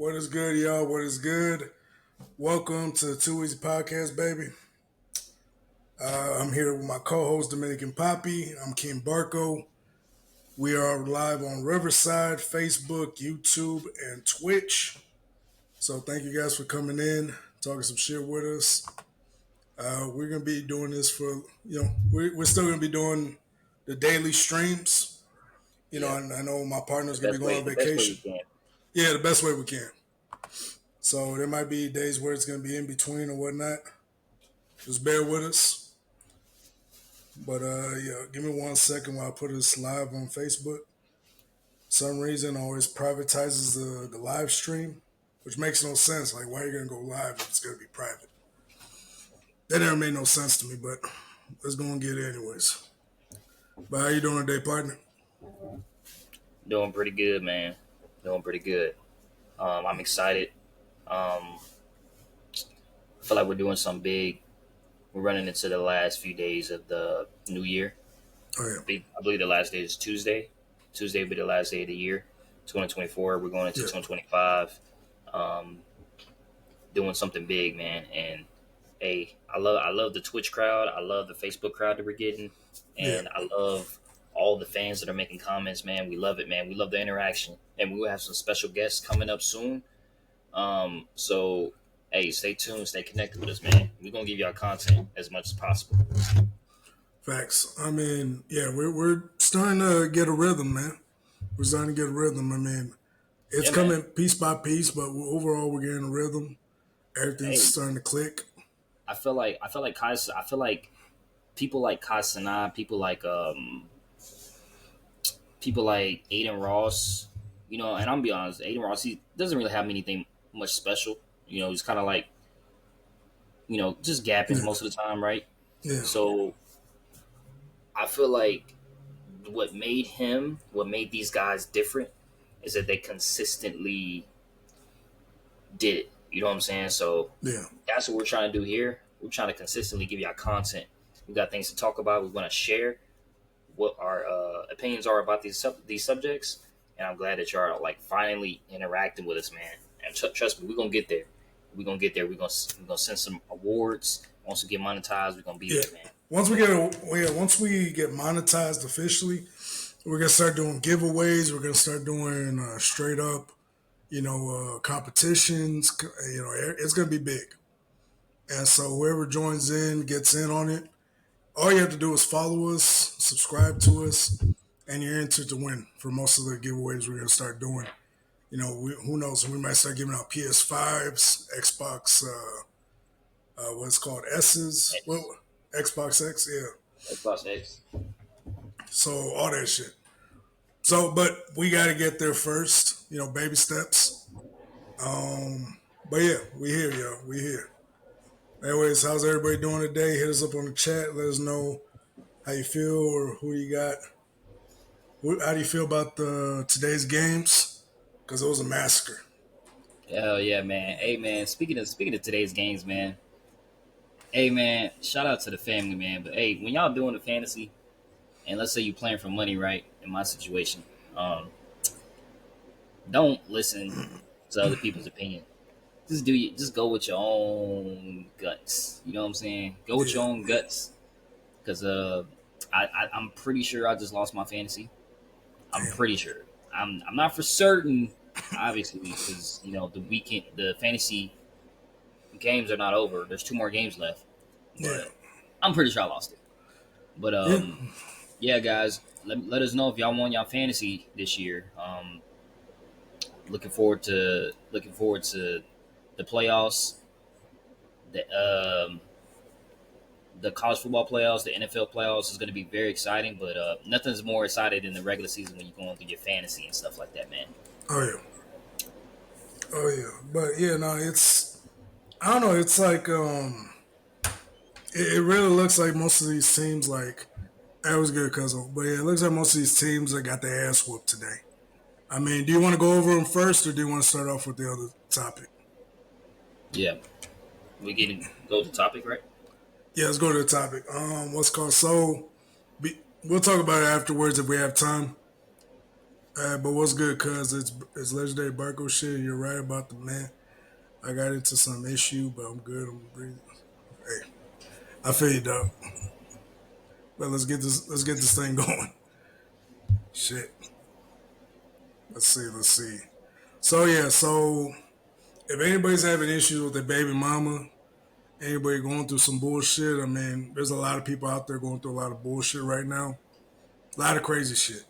What is good, y'all? What is good? Welcome to the Too Easy Podcast, baby. I'm here with my co-host Dominican Poppy. I'm King Barco. We are live on Riverside, Facebook, YouTube, and Twitch. So thank you guys for coming in, talking some shit with us. We're gonna be doing this for we're still gonna be doing the daily streams. Yeah, I know my partner's the gonna be best going way, on the best way we vacation. can. Yeah, the best way we can. So there might be days where it's gonna be in between or whatnot. Just bear with us. But yeah, give me 1 second while I put this live on Facebook. Some reason always privatizes the live stream, which makes no sense. Like, why are you gonna go live if it's gonna be private? That never made no sense to me, but let's go and get it anyways. But how you doing today, partner? Doing pretty good, man. Doing pretty good. I'm excited. I feel like we're doing something big. We're running into the last few days of the new year. Oh yeah, I believe the last day is Tuesday. Tuesday will be the last day of the year, 2024. We're going into yeah, 2025. Um, Doing something big, man. And hey, I love the Twitch crowd. I love the Facebook crowd that we're getting, yeah. and I love all the fans that are making comments. Man, we love it, man. We love the interaction, and we will have some special guests coming up soon. So hey, stay tuned, stay connected with us, man. We're gonna give y'all content as much as possible. Facts. I mean, yeah, we're starting to get a rhythm, man. We're starting to get a rhythm. I mean, it's Yeah, man. coming piece by piece, but overall we're getting a rhythm. Everything's Hey, starting to click. I feel like people like Kai Sanaa, people like Aiden Ross, and I'm gonna be honest, Aiden Ross, he doesn't really have anything much special. He's kind of like, just gapping Yeah, most of the time, right? yeah, So I feel like what made these guys different is that they consistently did it. You know what I'm saying? So yeah. that's what we're trying to do here. We're trying to consistently give y'all content. We got things to talk about. We want to share what our opinions are about these subjects, and I'm glad that y'all are like finally interacting with us, man. And trust me, we're gonna get there. We're gonna get there. We're gonna send some awards. Once we get monetized, we're gonna be Yeah. there, man. Once we get monetized officially, we're gonna start doing giveaways. We're gonna start doing straight up, competitions. It's gonna be big. And so whoever joins in gets in on it. All you have to do is follow us, subscribe to us, and you're entered to win for most of the giveaways we're gonna start doing. Who knows? We might start giving out PS5s, Xbox, what's called S's, X, Xbox X, yeah. Xbox X. So all that shit. So, but we got to get there first. Baby steps. But yeah, we here, yo. We here. Anyways, how's everybody doing today? Hit us up on the chat. Let us know how you feel or who you got. How do you feel about the today's games? Because it was a massacre. Hell yeah, man. Hey, man. Speaking of today's games, man. Hey, man. Shout out to the family, man. But hey, when y'all doing the fantasy, and let's say you playing for money, right? In my situation, don't listen to other people's opinion. Just go with your own guts. You know what I'm saying? Go with Yeah, your own guts, because I'm pretty sure I just lost my fantasy. I'm damn. pretty sure. I'm not for certain, obviously, because the fantasy games are not over. There's two more games left, Yeah, but I'm pretty sure I lost it. But yeah, yeah, guys, let us know if y'all won y'all fantasy this year. Looking forward to the playoffs, the the college football playoffs, the NFL playoffs is going to be very exciting. But nothing's more exciting than the regular season when you're going through your fantasy and stuff like that, man. oh yeah, oh yeah. But yeah, no, it's I don't know. It's like it really looks like most of these teams like that was good, cousin. But yeah, it looks like most of these teams that got their ass whooped today. I mean, do you want to go over them first, or do you want to start off with the other topic? Yeah, we getting go to topic, right? Yeah, let's go to the topic. What's called so. We'll talk about it afterwards if we have time. But what's good, cuz it's legendary Barco shit. You're right about the man. I got into some issue, but I'm good. I'm breathing. Hey, I feel you, dog. But let's get this thing going. Shit. Let's see. So yeah, so if anybody's having issues with their baby mama, anybody going through some bullshit, I mean, there's a lot of people out there going through a lot of bullshit right now. A lot of crazy shit.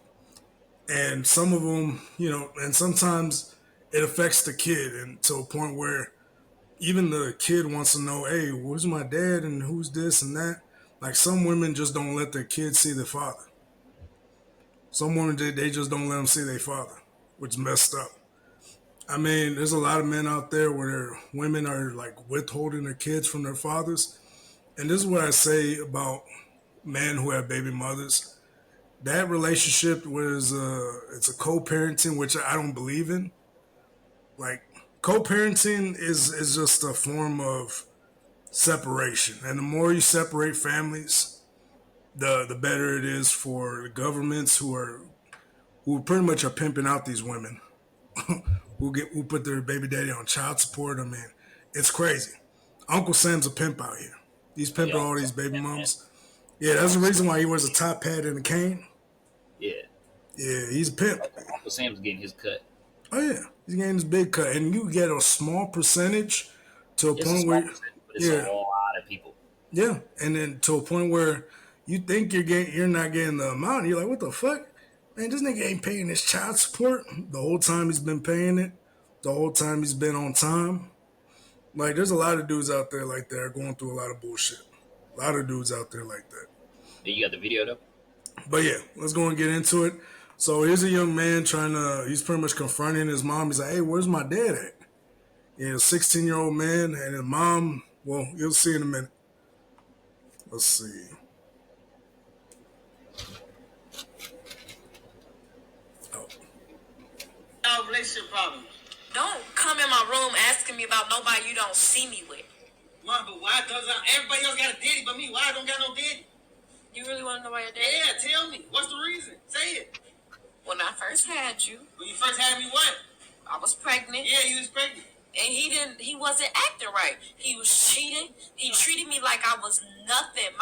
And some of them, and sometimes it affects the kid and to a point where even the kid wants to know, hey, who's my dad and who's this and that. Like some women just don't let their kids see their father. Some women they just don't let them see their father, which is messed up. I mean, there's a lot of men out there where women are like withholding their kids from their fathers. And this is what I say about men who have baby mothers. That relationship was it's a co-parenting, which I don't believe in. Like co-parenting is just a form of separation, and the more you separate families, the better it is for the governments who pretty much are pimping out these women who put their baby daddy on child support. I mean, it's crazy. Uncle Sam's a pimp out here. He's Yeah, pimping all these baby man. moms. Yeah, that's the reason why he wears a top hat and a cane. Yeah, Yeah, he's a pimp. Uncle Sam's getting his cut. Oh yeah, he's getting his big cut, and you get a small percentage to a It's a point small where, percentage, but it's a yeah, lot of people. yeah, and then to a point where you think you're not getting the amount. You're like, what the fuck, man? This nigga ain't paying his child support the whole time he's been paying it. The whole time he's been on time. Like, there's a lot of dudes out there like that are going through a lot of bullshit. A lot of dudes out there like that. You got the video though. But yeah, let's go and get into it. So here's a young man he's pretty much confronting his mom. He's like, hey, where's my dad at? Yeah, a 16-year-old man and his mom, well, you'll see in a minute. Let's see. Oh. Our relationship problem. Don't come in my room asking me about nobody you don't see me with. Mom, but why does everybody else got a daddy but me? Why I don't got no daddy? You really want to know about your daddy? Yeah, tell me. What's the reason? Say it. When I first had you. When you first had me what? I was pregnant. Yeah, you was pregnant. And he wasn't acting right. He was cheating. He treated me like I was nothing.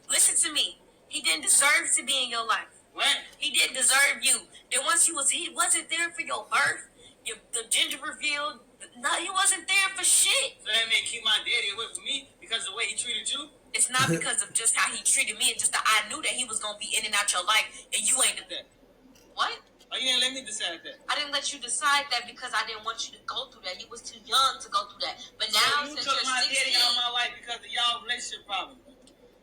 Listen to me. He didn't deserve to be in your life. What? He didn't deserve you. Then once he wasn't there for your birth, the gender reveal. No, he wasn't there for shit. So that meant keep my daddy away from me because of the way he treated you? It's not because of just how he treated me. It's just that I knew that he was going to be in and out your life, and you ain't that. What? Oh, you didn't let me decide that. I didn't let you decide that because I didn't want you to go through that. You was too young to go through that. But now, so you took my daddy out of my life because of y'all relationship problem.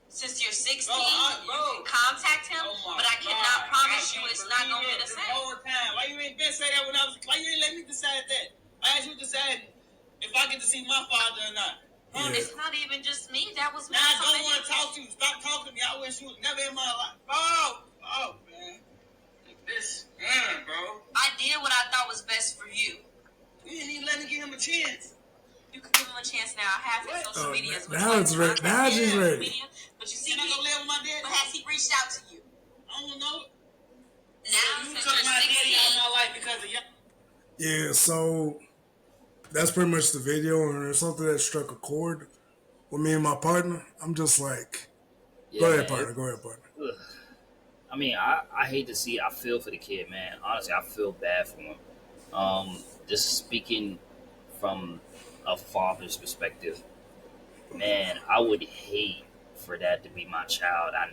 Since you're 16, you can contact him, but I cannot promise you it's not going to be the same. The whole time. Why you ain't been say that why you ain't let me decide that? I asked you to decide if I get to see my father or not. Huh? Yeah. It's not even just me. That was me. Now I don't want to talk to you. Stop talking to me. I wish you was never in my life. Oh, man. This, man, bro. I did what I thought was best for you. You didn't even let me give him a chance. You can give him a chance now. I have his social media. Now it's ready. Now she's ready. But you see, gonna live with my dad. But has he reached out to you? I don't know. Now you took my daddy out of my life because of y'all. Yeah, so that's pretty much the video, and there's something that struck a chord with me and my partner. I'm just like, Yeah, go ahead, man. partner. Ugh. I mean, I hate to see. I feel for the kid, man. Honestly, I feel bad for him. Just speaking from a father's perspective, man, I would hate for that to be my child. I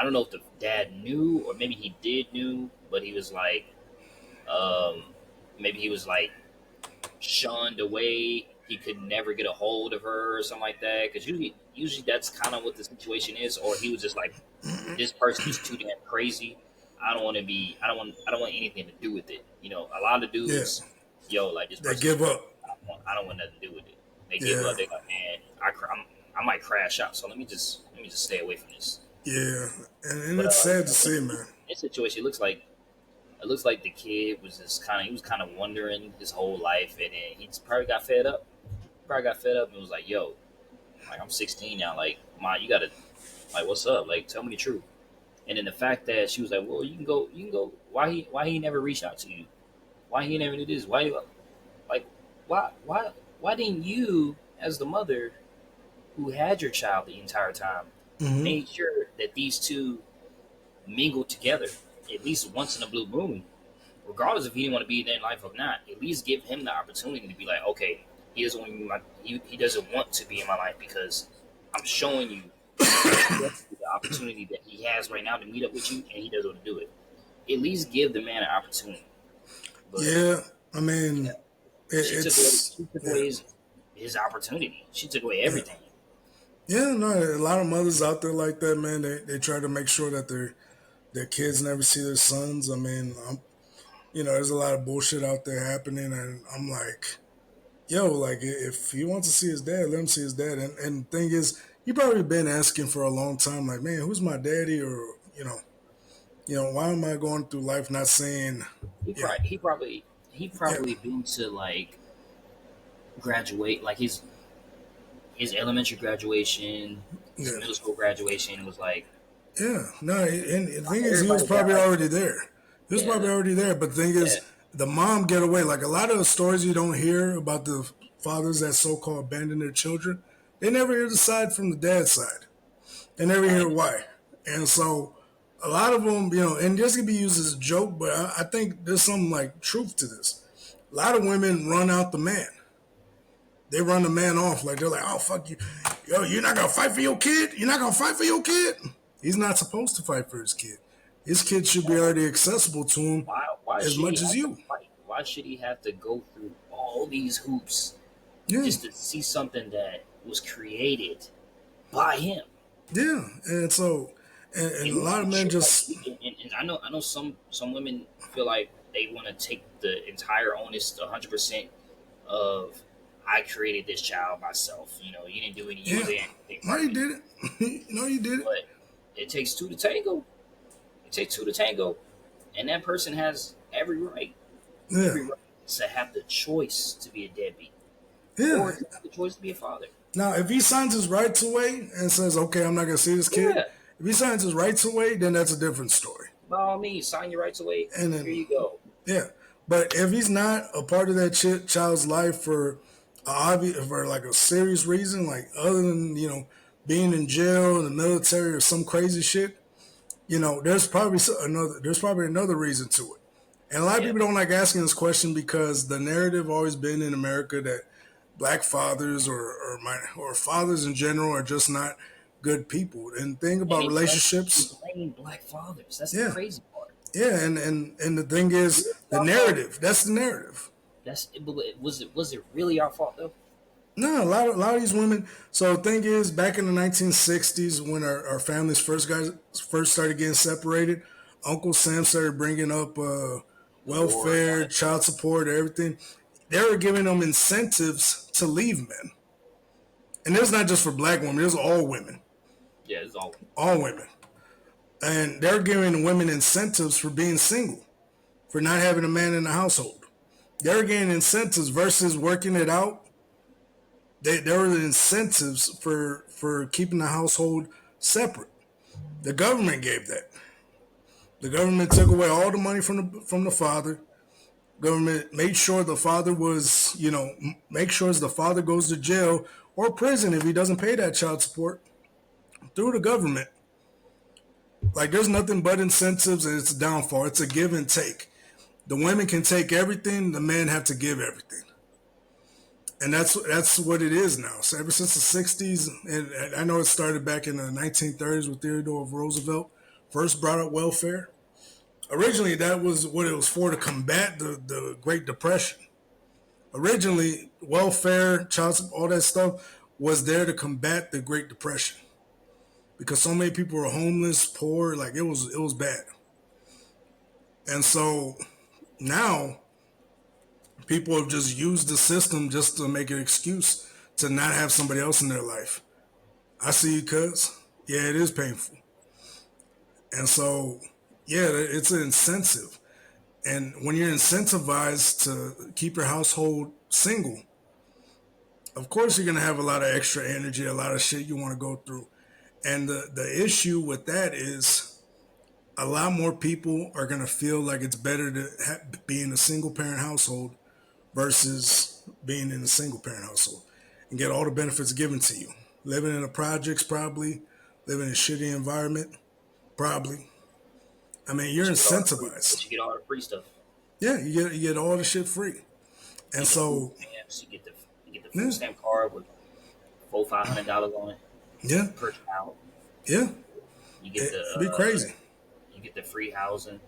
don't know if the dad knew or maybe he did knew, but he was like, maybe he was like shunned away. He could never get a hold of her or something like that. Because usually that's kind of what the situation is. Or he was just like, this person is too damn crazy. I don't want anything to do with it. You know, a lot of dudes, like this person. They give up. I don't want nothing to do with it. They give up. They're like, man, I might crash out. So let me just stay away from this. Yeah, and it's sad to see, man. This situation, it looks like the kid was he was kind of wondering his whole life, and then he just probably got fed up. And was like, yo, like I'm 16 now. Like, Ma, you gotta, like, what's up? Like, tell me the truth. And then the fact that she was like, "Well, you can go." Why he never reached out to you? Why he never did this? Like why didn't you, as the mother who had your child the entire time, Mm-hmm. made sure that these two mingled together at least once in a blue moon, regardless if he didn't want to be in their life or not? At least give him the opportunity to be like, okay, he doesn't want to be in my life because I'm showing you the opportunity that he has right now to meet up with you, and he doesn't want to do it. At least give the man an opportunity. But Yeah, I yeah, mean, it's she took yeah, away his opportunity. She took away yeah, everything. yeah. No, a lot of mothers out there like that, man. They try to make sure that their kids never see their sons. I mean, there's a lot of bullshit out there happening, and I'm like, yo, like if he wants to see his dad, let him see his dad. And the thing is, he probably been asking for a long time, like, man, who's my daddy, or why am I going through life not saying, He you know, probably he probably he yeah, probably been to like graduate, like his elementary graduation, his yeah, middle school graduation was like yeah. No, and the thing is, he was everybody got probably like already there. He was probably yeah already there. But the thing yeah is, the mom get away. Like a lot of the stories you don't hear about the fathers that so-called abandon their children, they never hear the side from the dad's side. They never I hear ain't, why. And so a lot of them, and this can be used as a joke, but I think there's some like truth to this. A lot of women run out the man. They run the man off like they're like, oh fuck you, yo, you're not gonna fight for your kid. You're not gonna fight for your kid. He's not supposed to fight for his kid. His kid should be already accessible to him why as should he much as have to you. fight? Why should he have to go through all these hoops Yeah, just to see something that was created by him? yeah. And so, and At a least lot of make men sure, like, just, and I know some women feel like they want to take the entire onus, 100% of I created this child myself. You know, you didn't do any, you yeah. wasn't anything No, part of you me. did it. No, you did it. But it takes two to tango. It takes two to tango, and that person has Yeah, every right to have the choice to be a deadbeat yeah. or to have the choice to be a father. Now, if he signs his rights away and says, "Okay, I'm not going to see this kid," Yeah, if he signs his rights away, then that's a different story. by all means, sign your rights away. And Here then, you go. yeah, but if he's not a part of that child's life for for like a serious reason, like other than being in jail in the military or some crazy shit, there's probably another reason to it. And a lot of Yeah, people don't like asking this question because the narrative always been in America that black fathers or fathers in general are just not good people. And the thing and about they relationships, blame black fathers. That's the yeah, crazy part. yeah, and the thing is Really the our fault. narrative. That's the narrative. Was it really our fault though? No, a lot of these women. So the thing is, back in the 1960s, when our families first started getting separated, Uncle Sam started bringing up War and all welfare, that stuff. child support, everything. They were giving them incentives to leave men, and it's not just for black women; it's Yeah, it's all. all women, and they're giving women incentives for being single, for not having a man in the household. They're getting incentives versus working it out. There were incentives for keeping the household separate. The government gave that. The government took away all the money from the father. Government made sure the father was, make sure the father goes to jail or prison if he doesn't pay that child support through the government. Like there's nothing but incentives and it's a downfall. It's a give and take. The women can take everything, the men have to give everything. And that's what it is now. So ever since the '60s, and I know it started back in the 1930s with Theodore Roosevelt, first brought up welfare. Originally, that was what it was for, to combat the Great Depression. Originally, welfare, child support, all that stuff was there to combat the Great Depression because so many people were homeless, poor, like it was bad. And so now people have just used the system just to make an excuse to not have somebody else in their life. I see you, cuz. Yeah, it is painful. And so, yeah, it's an incentive. And when you're incentivized to keep your household single, of course you're going to have a lot of extra energy, a lot of shit you want to go through. And the issue with that is a lot more people are going to feel like it's better to be in a single parent household versus being in a single parent household and get all the benefits given to you. Living in the projects, probably. Living in a shitty environment, probably. I mean, you're But incentivized. you get all the free stuff. Yeah, you get all the shit free. And You get the food so, stamps. You get the yeah, food stamp card with $500 on it yeah, per child. yeah. You get the It'd be crazy. you get the free housing.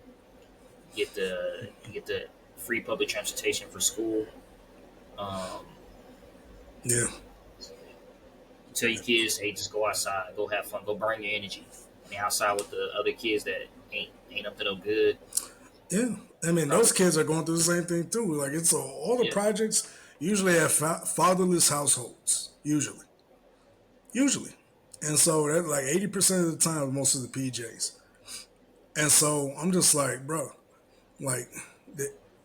You get the free public transportation for school. Um, Yeah. you tell your kids, hey, just go outside, go have fun, go burn your energy. I mean, outside with the other kids that ain't up to no good. Yeah, I mean, those kids are going through the same thing too. Like it's all the Yeah, projects usually have fatherless households. Usually, and so that like 80% of the time, most of the PJs. And so I'm just like, bro, like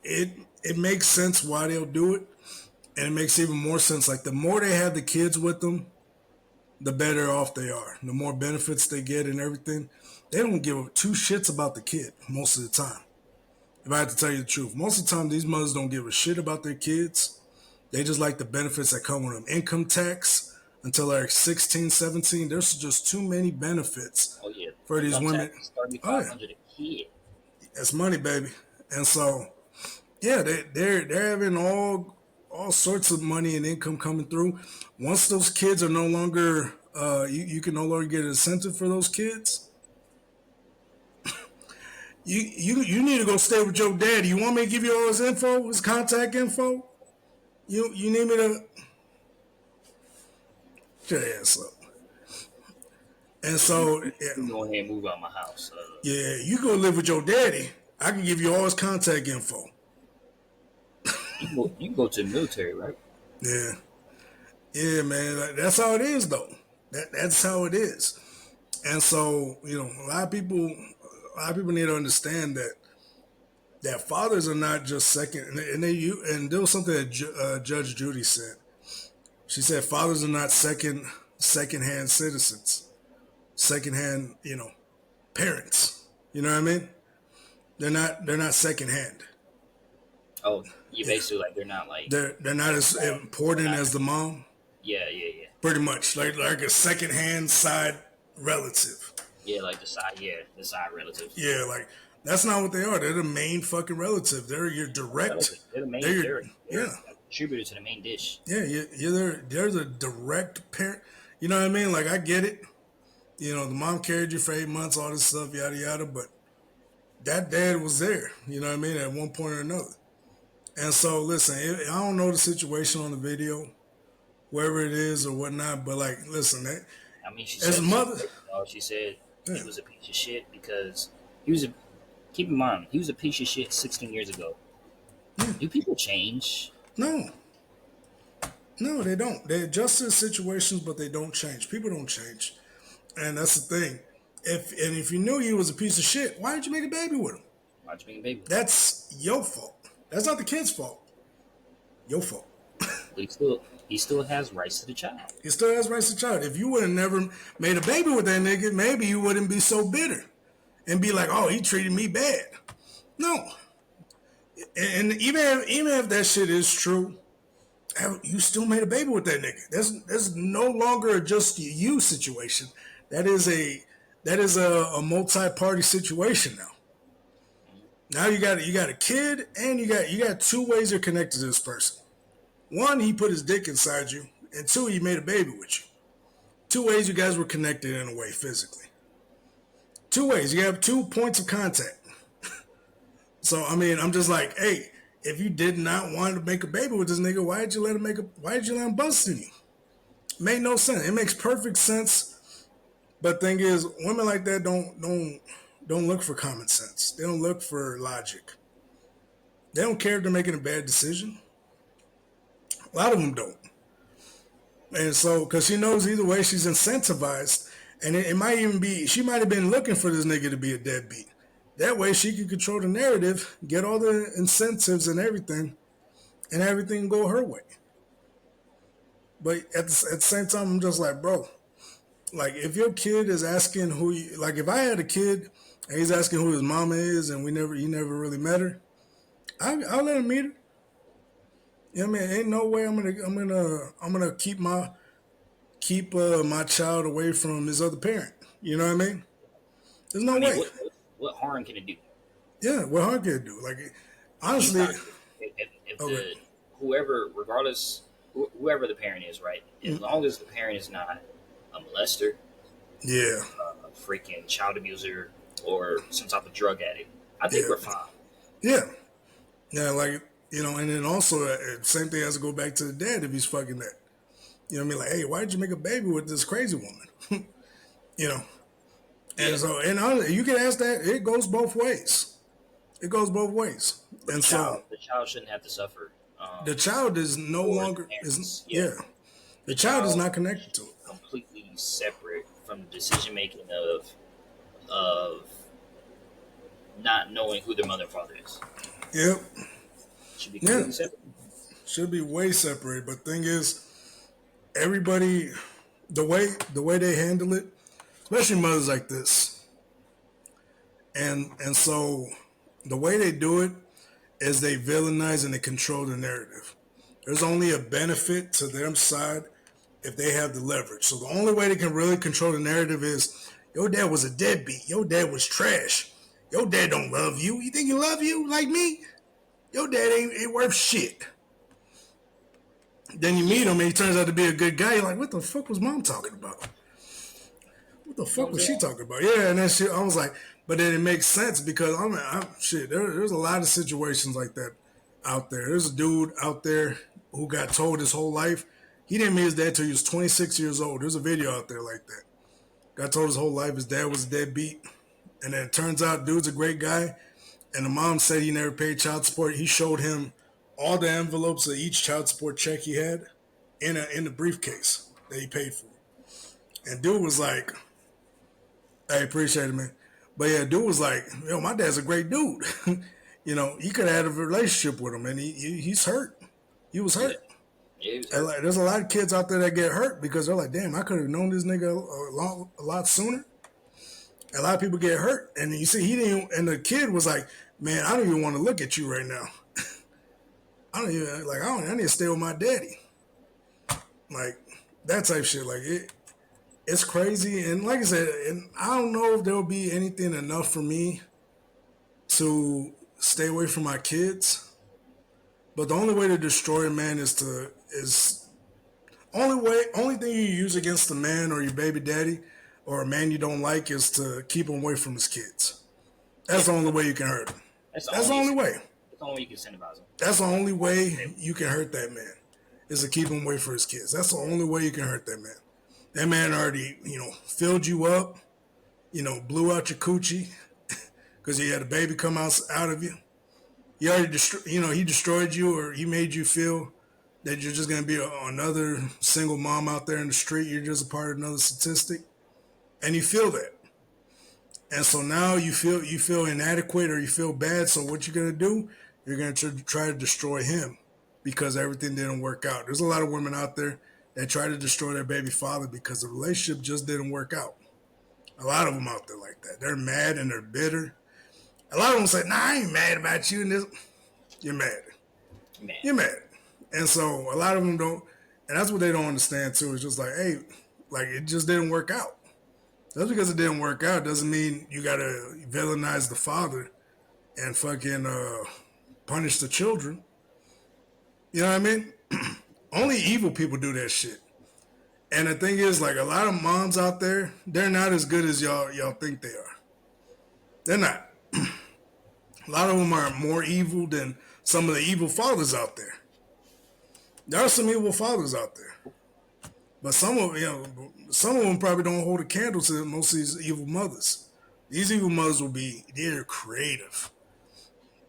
it it makes sense why they'll do it, and it makes even more sense. Like the more they have the kids with them, the better off they are. The more benefits they get and everything. They don't give two shits about the kid most of the time. If I had to tell you the truth, most of the time these mothers don't give a shit about their kids. They just like the benefits that come with them. Income tax until they're 16, 17. There's just too many benefits oh yeah, for these income women. tax is thirty Oh five yeah, hundred a kid. it's money, baby. And so yeah, they're having all sorts of money and income coming through. Once those kids are no longer, you can no longer get an incentive for those kids. You need to go stay with your daddy. You want me to give you all his info, his contact info? You need me to shut your ass up. And Yeah, you, so you can go ahead and move out my house. yeah, you go live with your daddy. I can give you all his contact info. You can go to the military, right? Yeah, yeah, man. That's how it is, though. That's how it is. And so a lot of people need to understand that fathers are not just second. And there was something that Judge Judy said. She said fathers are not second-hand citizens, second-hand parents. You know what I mean? They're not second-hand. Oh, you basically like they're not like They're not as they're important not. as the mom. Yeah. Pretty much like a second-hand side relative. Yeah, like the side relatives. Yeah, like that's not what they are. They're the main fucking relative. They're your direct. Relatives. They're the They're main. your They're yeah. a contributor to the main dish. Yeah, they're the direct parent. You know what I mean? Like I get it. The mom carried you for 8 months, all this stuff, yada yada. But that dad was there. You know what I mean? At one point or another. And so, listen, I don't know the situation on the video, wherever it is or whatnot. But like, listen, I mean, as a mother, she said yeah, he was a piece of shit because he was a. Keep in mind, he was a piece of shit 16 years ago. yeah, Do people change? no, no, they don't. They adjust to the situations, but they don't change. People don't change, and that's the thing. If you knew he was a piece of shit, why did you make a baby with him? Why'd you make a baby? That's your fault. That's not the kid's fault. Your fault. But he still has rights to the child. He still has rights to child. If you would have never made a baby with that nigga, maybe you wouldn't be so bitter and be like, "Oh, he treated me bad." No, and even if that shit is true, you still made a baby with that nigga. That's no longer a just you situation. That is a multi-party situation now. Now you got a kid, and you got two ways you're connected to this person. One, he put his dick inside you, and two, he made a baby with you. Two ways you guys were connected in a way physically. Two ways. You have 2 points of contact. So I mean, I'm just like, hey, if you did not want to make a baby with this nigga, why did you let him bust in you? Made no sense. It makes perfect sense. But thing is, women like that don't look for common sense. They don't look for logic. They don't care if they're making a bad decision. A lot of them don't. And so, because she knows either way, she's incentivized. And it might even be, she might have been looking for this nigga to be a deadbeat. That way she can control the narrative, get all the incentives and everything go her way. But at the same time, I'm just like, bro, like if your kid is asking who you, like if I had a kid and he's asking who his mama is and you never really met her, I'll let him meet her. You know what I mean? Ain't no way I'm gonna keep my child away from his other parent. You know what I mean? There's no I mean, way. what harm can it do? Yeah, what harm can it do? Like He's honestly, not. If okay. the whoever, regardless, whoever the parent is, right? As long as the parent is not a molester, Yeah, a freaking child abuser, or some type of drug addict, I think yeah, we're fine. yeah, yeah. Like and then also same thing has to go back to the dad if he's fucking that. You know what I mean? Like, hey, why did you make a baby with this crazy woman? you know, Yeah, and so honestly, you can ask that. It goes both ways. It goes both ways, but and so the child shouldn't have to suffer. the child is no For the longer is parents, yeah, yeah. The the child is child not connected should to be it. completely separate from the decision making of not knowing who their mother and father is. Yep. Should be Yeah. completely separate. Should be way separated. But thing is, everybody the way they handle it, especially mothers like this, and so the way they do it is they villainize and they control the narrative. There's only a benefit to their side if they have the leverage. So the only way they can really control the narrative is your dad was a deadbeat. Your dad was trash. Your dad don't love you. You think he love you like me? Your dad ain't worth shit. Then you meet Yeah, him and he turns out to be a good guy. You're like, what the fuck was mom talking about? What the you know what fuck I'm was she saying? talking about? Yeah, and that shit. I was like, but then it makes sense because shit. There's a lot of situations like that out there. There's a dude out there who got told his whole life he didn't meet his dad till he was 26 years old. There's a video out there like that. Got told his whole life his dad was a deadbeat, and then it turns out dude's a great guy. And the mom said he never paid child support. He showed him all the envelopes of each child support check he had in the briefcase that he paid for. And dude was like, I appreciate it, man. But yeah, dude was like, yo, my dad's a great dude. He could have had a relationship with him, and he's hurt. He was Yeah, hurt. yeah, he was And hurt. like, there's a lot of kids out there that get hurt because they're like, damn, I could have known this nigga a lot sooner. A lot of people get hurt, and you see, he didn't. And the kid was like, man, I don't even want to look at you right now. I don't even like. I need to stay with my daddy. Like that type shit. Like it's crazy. And like I said, and I don't know if there'll be anything enough for me to stay away from my kids. But the only way to destroy a man is only thing you use against the man or your baby daddy or a man you don't like is to keep him away from his kids. That's Yeah, the only way you can hurt him. that's the That's the only only way. that's the only way you can incentivize them. That's the only way you can hurt that man is to keep him away from his kids. That's the only way you can hurt that man. That man already, filled you up, blew out your coochie because he had a baby come out of you. He already, he destroyed you or he made you feel that you're just going to be another single mom out there in the street. You're just a part of another statistic. And you feel that. And so now you feel inadequate or you feel bad. So what you're going to do, you're going to try to destroy him because everything didn't work out. There's a lot of women out there that try to destroy their baby father because the relationship just didn't work out. A lot of them out there like that. They're mad and they're bitter. A lot of them say, nah, I ain't mad about you. And this, you're mad. Man, You're mad. And so a lot of them don't, and that's what they don't understand too. It's just like, hey, like it just didn't work out. Just because it didn't work out doesn't mean you gotta villainize the father and fucking punish the children. You know what I mean? Only evil people do that shit. And the thing is, like a lot of moms out there, they're not as good as y'all think they are. They're not. A lot of them are more evil than some of the evil fathers out there. There are some evil fathers out there, but some of them probably don't hold a candle to most of these evil mothers. These evil mothers they're creative.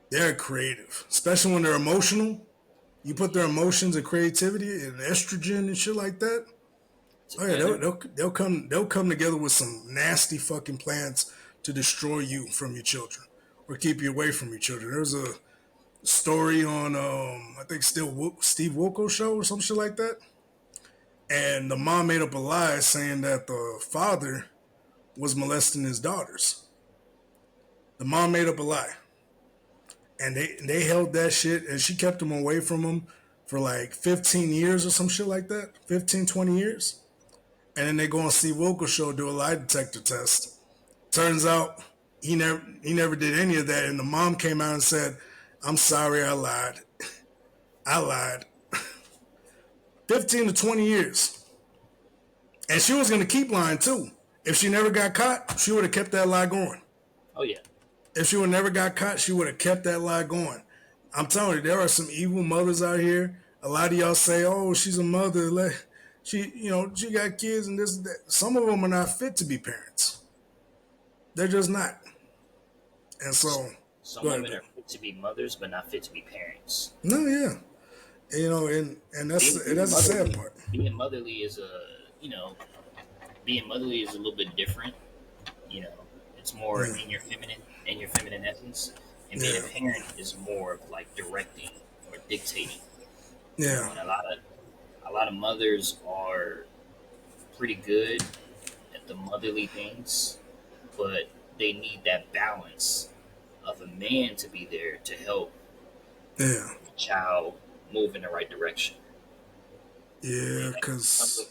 They're creative, especially when they're emotional. You put their emotions and creativity and estrogen and shit like that. Oh yeah, together. they'll come together with some nasty fucking plans to destroy you from your children or keep you away from your children. There's a story on I think still Steve Wilkos show or some shit like that, And the mom made up a lie saying that the father was molesting his daughters. The mom made up a lie. And they held that shit, and she kept him away from him for like 15 years or some shit like that. 15, 20 years. And then they go on Steve Wilkos show, do a lie detector test. Turns out he never did any of that. And the mom came out and said, "I'm sorry, I lied. I lied." 15 to 20 years. And she was going to keep lying too. If she never got caught, she would have kept that lie going. Oh, yeah. If she would never got caught, she would have kept that lie going. I'm telling you, there are some evil mothers out here. A lot of y'all say, "Oh, she's a mother. She got kids and this and that." Some of them are not fit to be parents. They're just not. And so, some women are fit to be mothers, but not fit to be parents. No, yeah, and that's the sad part. Being motherly is a little bit different. It's more in your feminine essence, and being a parent is more of like directing or dictating. Yeah, and a lot of mothers are pretty good at the motherly things, but they need that balance of a man to be there to help the child move in the right direction. Yeah, because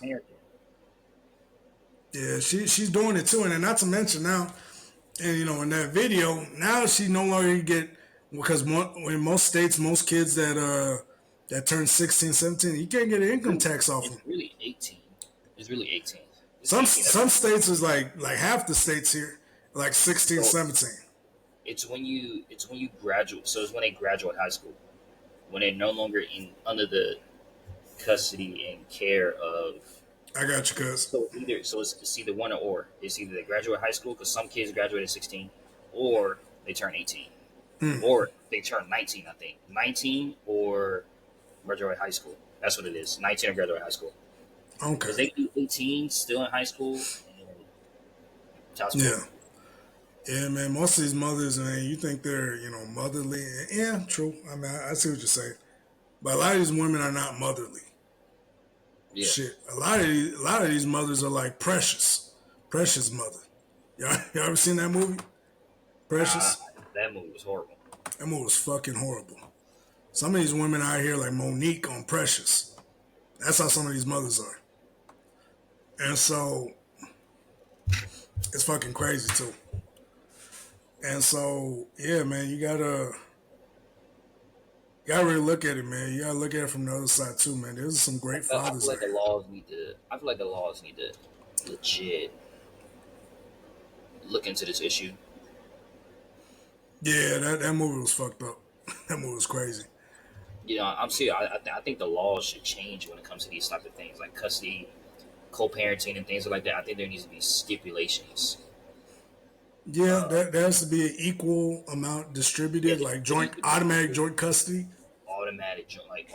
she's doing it too, and then not to mention now, and in that video, now she no longer get, because in most states, most kids that turn 16, 17, you can't get an income tax off them. It's really 18. It's really 18. Some states is like half the states here, like 16, 17. It's when you graduate. So it's when they graduate high school, when they're no longer under the custody and care of. I got you, cuz. So it's either one or. It's either they graduate high school, because some kids graduate at 16, or they turn 18, or they turn 19. I think 19 or graduate high school. That's what it is. 19 or graduate high school. Okay. Because they do 18 still in high school. And child support. Yeah. Yeah, man. Most of these mothers, man, you think they're motherly. Yeah, true. I mean, I see what you're saying, but a lot of these women are not motherly. Yeah. Shit, a lot of these mothers are like Precious mother. Y'all ever seen that movie? Precious. That movie was horrible. That movie was fucking horrible. Some of these women out here like Monique on Precious. That's how some of these mothers are. And so it's fucking crazy too. And so yeah, man, you gotta really look at it, man. You gotta look at it from the other side too, man. There's some great fathers. I feel like the laws need to legit look into this issue. Yeah, that movie was fucked up. That movie was crazy. I'm serious. I think the laws should change when it comes to these type of things, like custody, co-parenting, and things like that. I think there needs to be stipulations. Yeah, there has to be an equal amount distributed, like automatic joint custody. Automatic joint,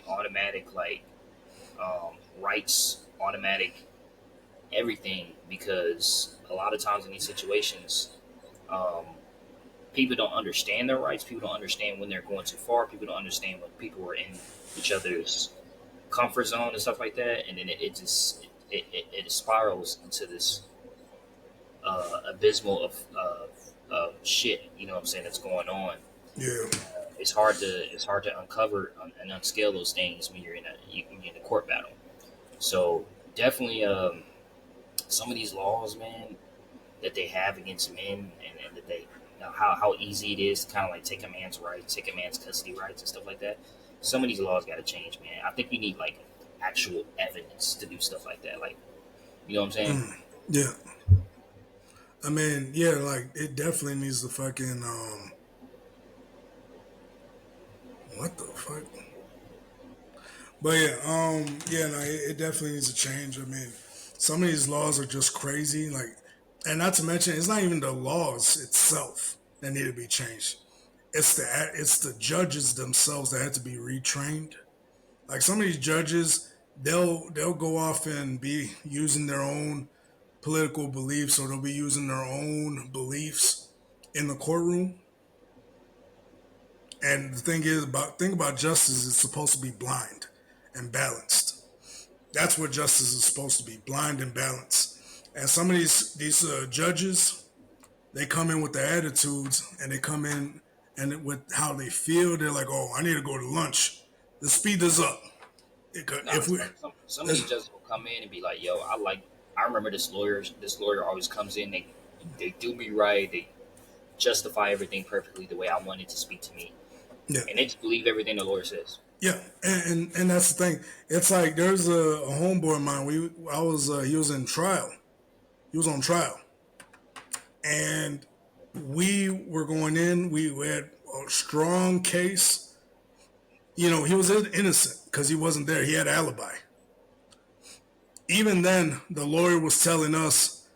automatic rights, automatic everything, because a lot of times in these situations, people don't understand their rights. People don't understand when they're going too far. People don't understand when people are in each other's comfort zone and stuff like that. And then it spirals into this abysmal of shit. You know what I'm saying? That's going on. Yeah. It's hard to uncover and unscale those things when you're in a court battle. So definitely, some of these laws, man, that they have against men, and that they. How easy it is to kind of like take a man's rights, take a man's custody rights and stuff like that. Some of these laws got to change, man. I think you need like actual evidence to do stuff like that. Like, you know what I'm saying? Yeah. I mean, yeah, like it definitely needs to fucking what the fuck? But yeah, no, it definitely needs to change. I mean, some of these laws are just crazy, like. And not to mention, it's not even the laws itself that need to be changed. It's the judges themselves that have to be retrained. Like some of these judges, they'll go off and be using their own political beliefs, or they'll be using their own beliefs in the courtroom. And the thing about justice is supposed to be blind and balanced. That's what justice is supposed to be, blind and balanced. And some of these judges, they come in with the attitudes, and they come in and with how they feel. They're like, "Oh, I need to go to lunch. The speed is up." Nah, If we, some of these judges will come in and be like, "Yo, I remember this lawyer. This lawyer always comes in. They do me right. They justify everything perfectly the way I want it to speak to me, yeah, and they just believe everything the lawyer says." yeah, and that's the thing. It's like there's a homeboy of mine. He was in trial. He was on trial, and we were going in. We had a strong case. You know, he was innocent because he wasn't there. He had an alibi. Even then, the lawyer was telling us,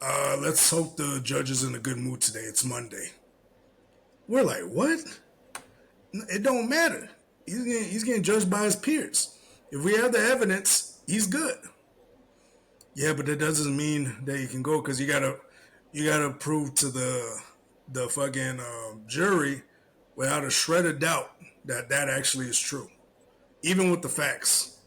let's hope the judge is in a good mood today. It's Monday. We're like, what? It don't matter. He's getting judged by his peers. If we have the evidence, he's good. Yeah, but that doesn't mean that you can go because you gotta prove to the fucking jury without a shred of doubt that that actually is true, even with the facts.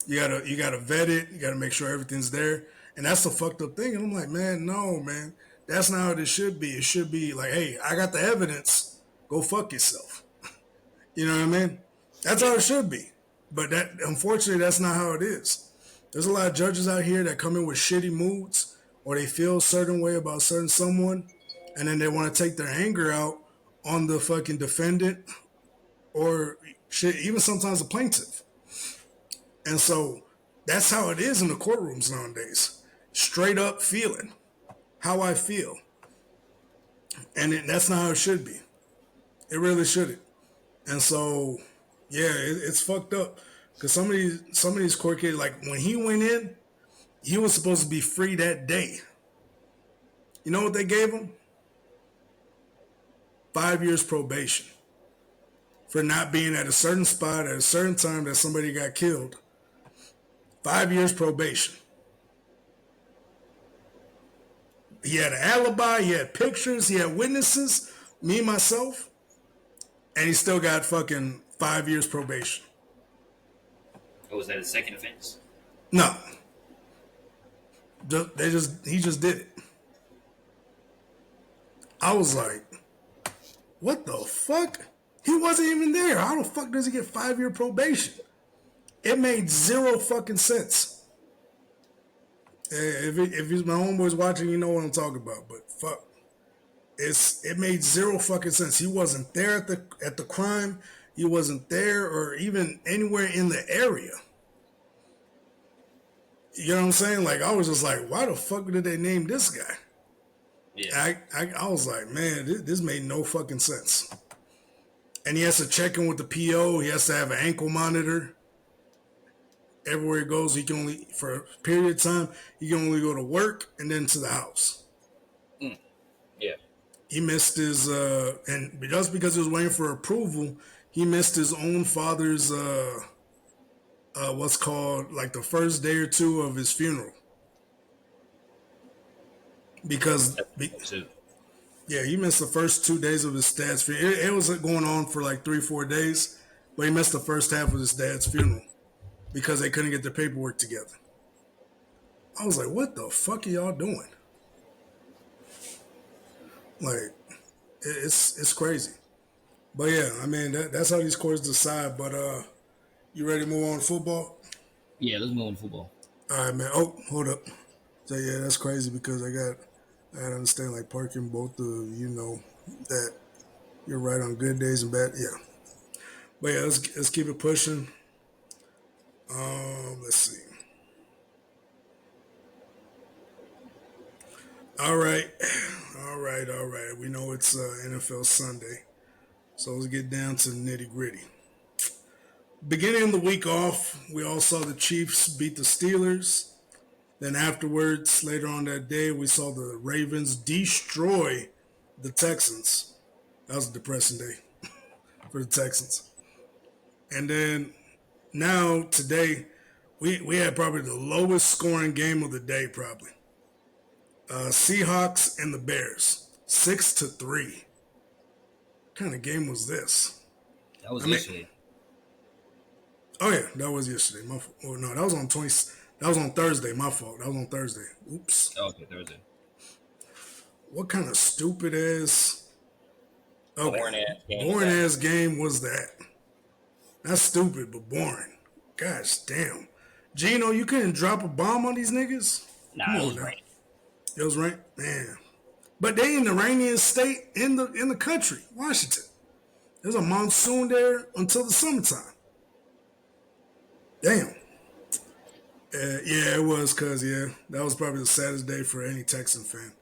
You gotta vet it. You gotta make sure everything's there, and that's the fucked up thing. And I'm like, man, no, man, that's not how it should be. It should be like, hey, I got the evidence. Go fuck yourself. You know what I mean? That's Yeah, how it should be. But that, unfortunately, that's not how it is. There's a lot of judges out here that come in with shitty moods, or they feel a certain way about certain someone, and then they want to take their anger out on the fucking defendant, or shit, even sometimes the plaintiff. And so that's how it is in the courtrooms nowadays. Straight up feeling how I feel. And that's not how it should be. It really shouldn't. And so, yeah, it's fucked up. Because some of these court cases, like when he went in, he was supposed to be free that day. You know what they gave him? 5 years probation for not being at a certain spot at a certain time that somebody got killed. 5 years probation. He had an alibi, he had pictures, he had witnesses, me, myself, and he still got fucking 5 years probation. or was that a second offense? No. He just did it. I was like, what the fuck? He wasn't even there. How the fuck does he get 5 year probation? It made zero fucking sense. If he's my homeboys watching, you know what I'm talking about. But fuck, it made zero fucking sense. He wasn't there at the crime. He wasn't there or even anywhere in the area. You know what I'm saying? Like I was just like, why the fuck did they name this guy? Yeah, I was like, man, this made no fucking sense. And he has to check in with the PO. He has to have an ankle monitor. Everywhere he goes, he can only, for a period of time, he can only go to work and then to the house. yeah. He missed his, and just because he was waiting for approval, he missed his own father's, what's called, like the first day or two of his funeral. Because, Too. yeah, he missed the first 2 days of his dad's funeral. It was going on for like 3-4 days, but he missed the first half of his dad's funeral because they couldn't get their paperwork together. I was like, what the fuck are y'all doing? Like, it's crazy. But yeah, I mean, that's how these courts decide. But you ready to move on to football? Yeah, let's move on to football. All right, man. Oh, hold up. So yeah, that's crazy because I gotta understand, like, parking, both of you know that you're right on good days and bad. Yeah. But yeah, let's keep it pushing. Let's see. All right, all right. We know it's NFL Sunday, so let's get down to the nitty gritty. Beginning the week off, we all saw the Chiefs beat the Steelers. Then afterwards, later on that day, we saw the Ravens destroy the Texans. That was a depressing day for the Texans. And then now today, we had probably the lowest scoring game of the day, probably. Seahawks and the Bears, 6-3. What kind of game was this? That was I mean, yesterday. Oh yeah, that was yesterday. My fault. Oh no, that was on 20. That was on Thursday. My fault. That was on Thursday. Oops. Okay, Thursday. What kind of stupid ass? Okay, Boring ass game was boring that. ass game was that? That's stupid, but boring. Gosh damn. Gino, you couldn't drop a bomb on these niggas? Come Nah, it on was now. raining. It was right, man. But they in the rainiest state in the country, Washington. There's a monsoon there until the summertime. Damn. Yeah, it was because that was probably the saddest day for any Texan fan.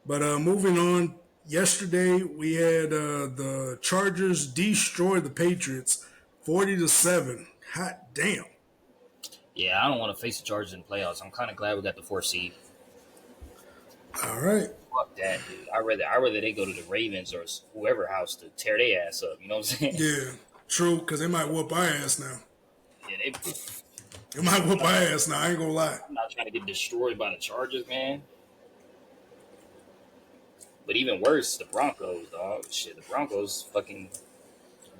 But moving on, yesterday we had the Chargers destroy the Patriots, 40-7. Hot damn. Yeah, I don't want to face the Chargers in the playoffs. I'm kind of glad we got the 4th seed. All right. Fuck that, dude. I rather they go to the Ravens or whoever house to tear their ass up. You know what I'm saying? Yeah, true. Because they might whoop our ass now. Yeah, They might whoop our ass now. I ain't gonna lie. I'm not trying to get destroyed by the Chargers, man. But even worse, the Broncos, dog. Shit, the Broncos fucking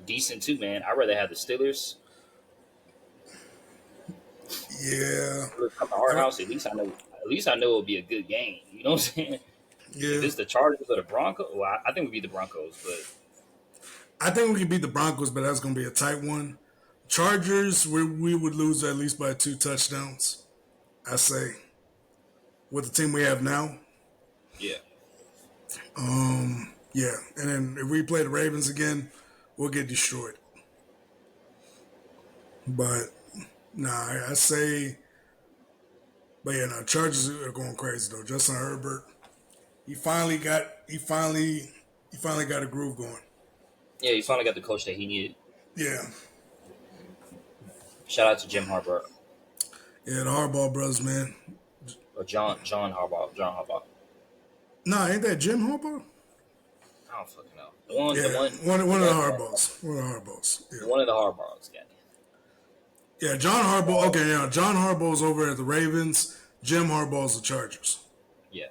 decent too, man. I'd rather have the Steelers. Yeah. Come to our house, at least I know. At least I know it'll be a good game. You know what I'm saying? If Yeah. it's the Chargers or the Broncos, well, I think we'd be the Broncos, but I think we can beat the Broncos, but that's gonna be a tight one. Chargers, we would lose at least by 2 touchdowns. I say, with the team we have now. yeah. Yeah, and then if we play the Ravens again, we'll get destroyed. But nah, I say, but yeah, no, Chargers are going crazy though. Justin Herbert, he finally got a groove going. Yeah, he finally got the coach that he needed. Yeah, Shout out to Jim Harbaugh. yeah, the Harbaugh brothers, man. Or John Harbaugh. John Harbaugh. Nah, ain't that Jim Harbaugh? I don't fucking know. The one, One of the Harbaughs. One of the Harbaughs. Yeah. One of the Harbaughs, got it. Yeah, John Harbaugh. Okay, yeah, John Harbaugh's over at the Ravens. Jim Harbaugh's the Chargers. Yeah.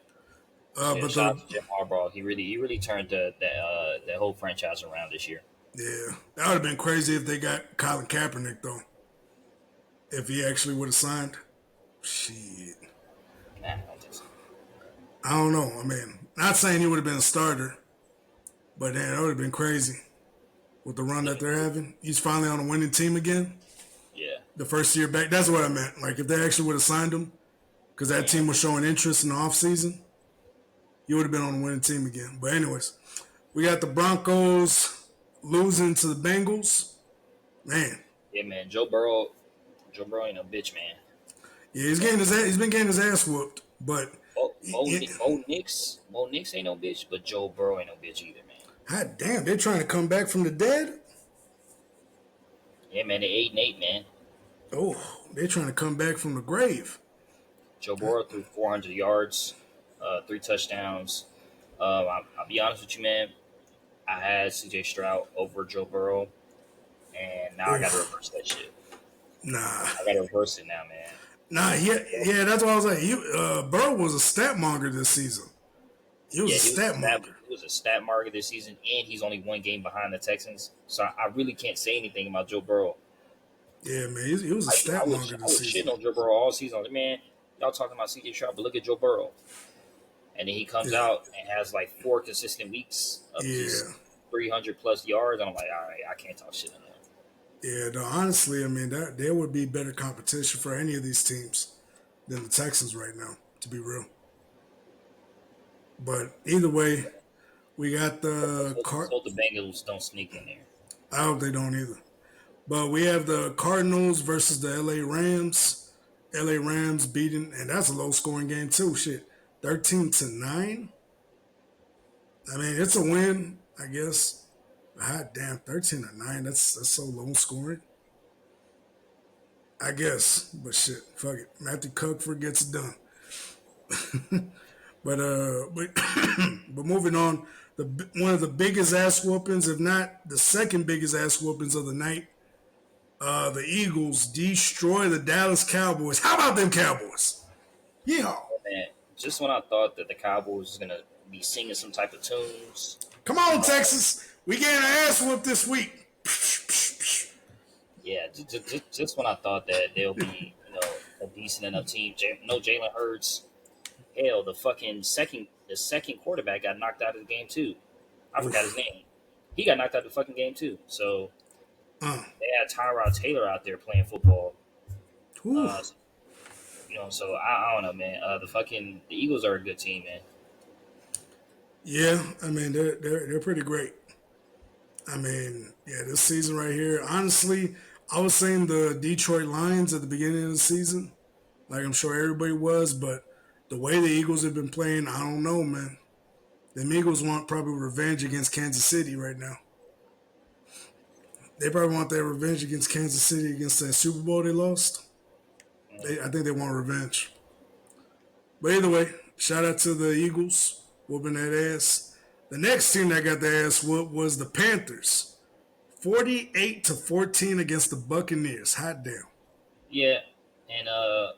But shout out to Jim Harbaugh. He really turned that whole franchise around this year. Yeah, that would have been crazy if they got Colin Kaepernick though. If he actually would have signed, shit. Nah, I don't think so. I don't know. I mean, not saying he would have been a starter, but man, that would have been crazy with the run that they're having. He's finally on a winning team again. Yeah. The first year back. That's what I meant. Like if they actually would have signed him, because that team was showing interest in the offseason, he would have been on a winning team again. But anyways, we got the Broncos losing to the Bengals. Man. Yeah, man. Joe Burrow ain't no bitch, man. Yeah, he's been getting his ass whooped, but Mo Nix ain't no bitch, but Joe Burrow ain't no bitch either, man. God damn, they're trying to come back from the dead? Yeah, man, they 8-8, man. Oh, they're trying to come back from the grave. Joe Burrow threw 400 yards, 3 touchdowns. I'll be honest with you, man. I had CJ Stroud over Joe Burrow, and now I got to reverse that shit. Nah. I got to reverse it now, man. Nah, yeah, that's what I was like. Burrow was a stat monger this season. He was a stat monger. He was a stat monger this season, and he's only 1 game behind the Texans. So I really can't say anything about Joe Burrow. Yeah, man, he was a stat monger this season. I was shitting on Joe Burrow all season. Like, man, y'all talking about CJ Stroud, but look at Joe Burrow. And then he comes out and has like 4 consistent weeks of just 300 plus yards. And I'm like, all right, I can't talk shit on that. Yeah, no, honestly, I mean, there would be better competition for any of these teams than the Texans right now, to be real. But either way, we got the Hope the Bengals don't sneak in there. I hope they don't either. But we have the Cardinals versus the LA Rams. LA Rams beating, and that's a low scoring game too. Shit, 13-9. I mean, it's a win, I guess. God damn, 13-9. That's so low scoring. I guess, but shit, fuck it. Matthew Cuckford gets it done. but moving on, one of the biggest ass whoopings, if not the second biggest ass whoopings of the night, the Eagles destroy the Dallas Cowboys. How about them Cowboys? Yeah. Man, just when I thought that the Cowboys was gonna be singing some type of tunes. Come on, Texas. We getting our ass whooped this week. Yeah, just when I thought that they'll be, a decent enough team. No Jalen Hurts. Hell, the second quarterback got knocked out of the game too. I forgot his Oof. name. He got knocked out of the fucking game too. So Uh, they had Tyrod Taylor out there playing football. whew. Uh, so I don't know, man. The Eagles are a good team, man. Yeah, I mean they're pretty great. I mean, yeah, this season right here, honestly, I was saying the Detroit Lions at the beginning of the season, like I'm sure everybody was, but the way the Eagles have been playing, I don't know, man. The Eagles want probably revenge against Kansas City right now. They probably want their revenge against Kansas City against that Super Bowl they lost. I think they want revenge. But either way, shout out to the Eagles whooping that ass. The next team that got their ass whooped was the Panthers. 48-14 against the Buccaneers. Hot damn. Yeah, and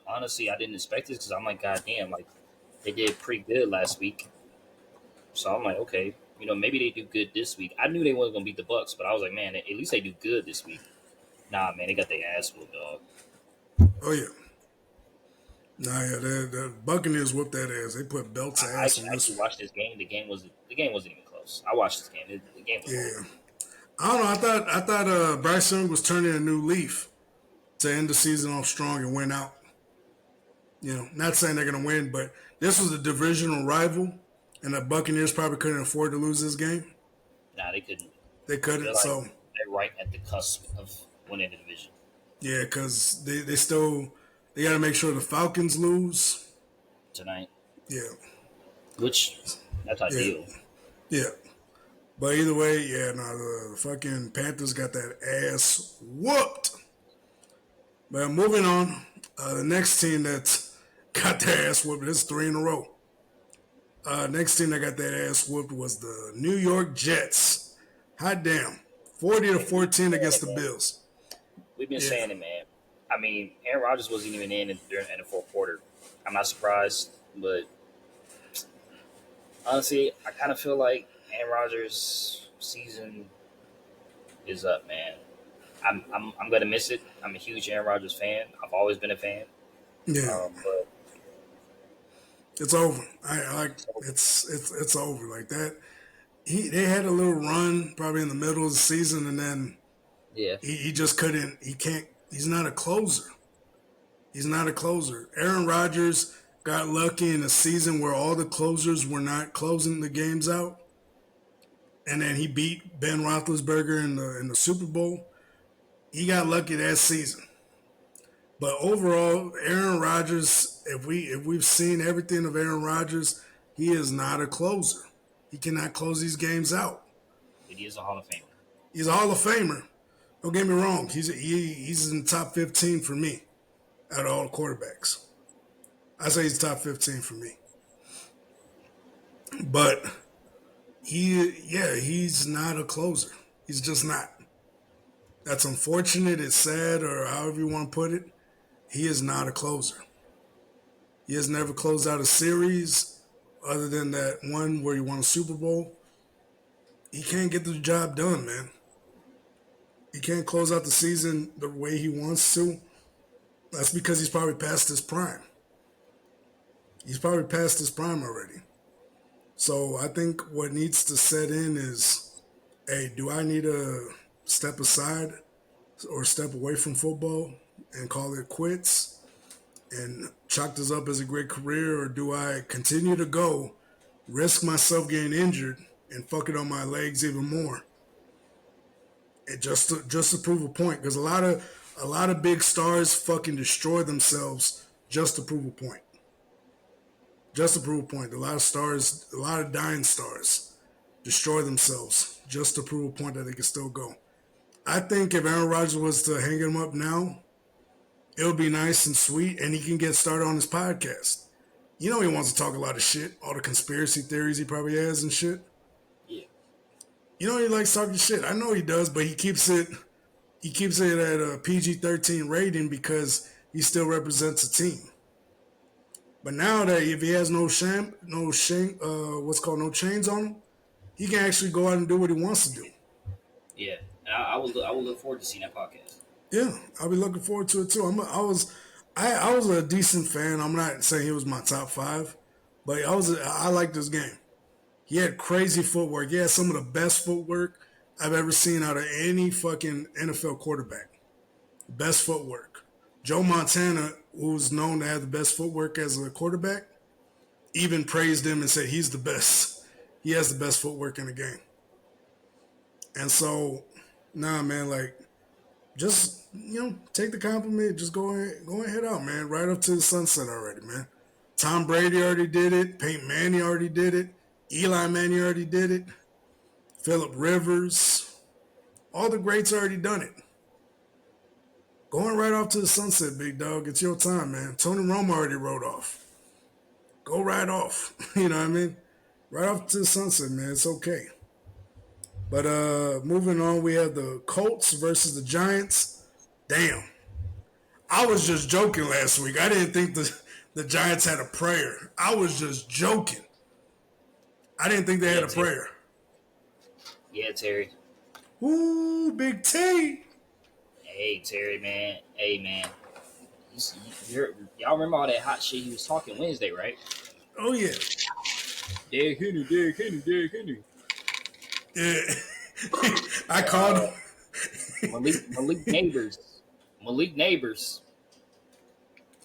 honestly, I didn't expect this because I'm like, God damn, like they did pretty good last week. So I'm like, okay, maybe they do good this week. I knew they weren't gonna beat the Bucks, but I was like, man, at least they do good this week. Nah, man, they got their ass whooped, dog. Oh yeah. Nah, yeah, the Buccaneers whooped that ass. They put belts of ass on I this actually one. watched this game. The game wasn't even close. I watched this game. The game was over. Yeah. I don't know. I thought Bryce Young was turning a new leaf to end the season off strong and win out. Not saying they're gonna win, but this was a divisional rival, and the Buccaneers probably couldn't afford to lose this game. Nah, they couldn't. They They're couldn't. like So they're right at the cusp of winning the division yeah, because they got to make sure the Falcons lose. tonight, Yeah, which that's yeah, ideal. yeah. But either way, yeah, no, the fucking Panthers got that ass whooped. But moving on, the next team that's got their ass whooped, this is three in a row. Next team that got that ass whooped was the New York Jets. Hot damn. 40 to Hey, we've been 14 saying against it, the man. Bills. We've been Yeah. saying it, man. I mean, Aaron Rodgers wasn't even during the fourth quarter. I'm not surprised, but honestly, I kind of feel like Aaron Rodgers' season is up, man. I'm gonna miss it. I'm a huge Aaron Rodgers fan. I've always been a fan. Yeah. But It's over. I like it's over. Like that. They had a little run probably in the middle of the season and then yeah, he just couldn't he can't he's not a closer. He's not a closer. Aaron Rodgers got lucky in a season where all the closers were not closing the games out. And then he beat Ben Roethlisberger in the Super Bowl. He got lucky that season. But overall, Aaron Rodgers, if we've seen everything of Aaron Rodgers, he is not a closer. He cannot close these games out. but he is a Hall of Famer. He's a Hall of Famer. Don't get me wrong. He's in the top 15 for me out of all the quarterbacks. I say he's top 15 for me. But he's not a closer. He's just not. That's unfortunate. It's sad, or however you want to put it. He is not a closer. He has never closed out a series other than that one where he won a Super Bowl. He can't get the job done, man. He can't close out the season the way he wants to. That's because he's probably past his prime. He's probably past his prime already. So I think what needs to set in is, hey, do I need to step aside or step away from football and call it quits and chalk this up as a great career, or do I continue to go, risk myself getting injured, and fuck it on my legs even more, and just to prove a point? Because a lot of big stars fucking destroy themselves just to prove a point. Just to prove a point. A lot of stars, a lot of dying stars, destroy themselves just to prove a point that they can still go. I think if Aaron Rodgers was to hang him up now, it would be nice and sweet, and he can get started on his podcast. He wants to talk a lot of shit, all the conspiracy theories he probably has and shit. Yeah, He likes talking shit. I know he does, but he keeps it at a PG-13 rating because he still represents a team. But now that if he has no chains on him, he can actually go out and do what he wants to do. yeah. And I will look forward to seeing that podcast. Yeah, I'll be looking forward to it too. I was a decent fan. I'm not saying he was my top five, but I liked this game. He had crazy footwork. He had some of the best footwork I've ever seen out of any fucking NFL quarterback. Best footwork. Joe Montana, who's known to have the best footwork as a quarterback, even praised him and said he's the best. He has the best footwork in the game. And so, nah, man, like just take the compliment. Just go ahead out, man. Right up to the sunset already, man. Tom Brady already did it. Peyton Manning already did it. Eli Manning already did it. Phillip Rivers. All the greats already done it. Going right off to the sunset, big dog. It's your time, man. Tony Romo already wrote off. Go right off. You know what I mean? Right off to the sunset, man. It's okay. But moving on, we have the Colts versus the Giants. Damn. I was just joking last week. I didn't think the Giants had a prayer. I was just joking. I didn't think they had a prayer. Yeah, Terry. Ooh, Big T. Hey, Terry, man. Hey, man. Y'all remember all that hot shit he was talking Wednesday, right? Oh, yeah. Derrick Henry. Yeah. I called him. Malik Neighbors.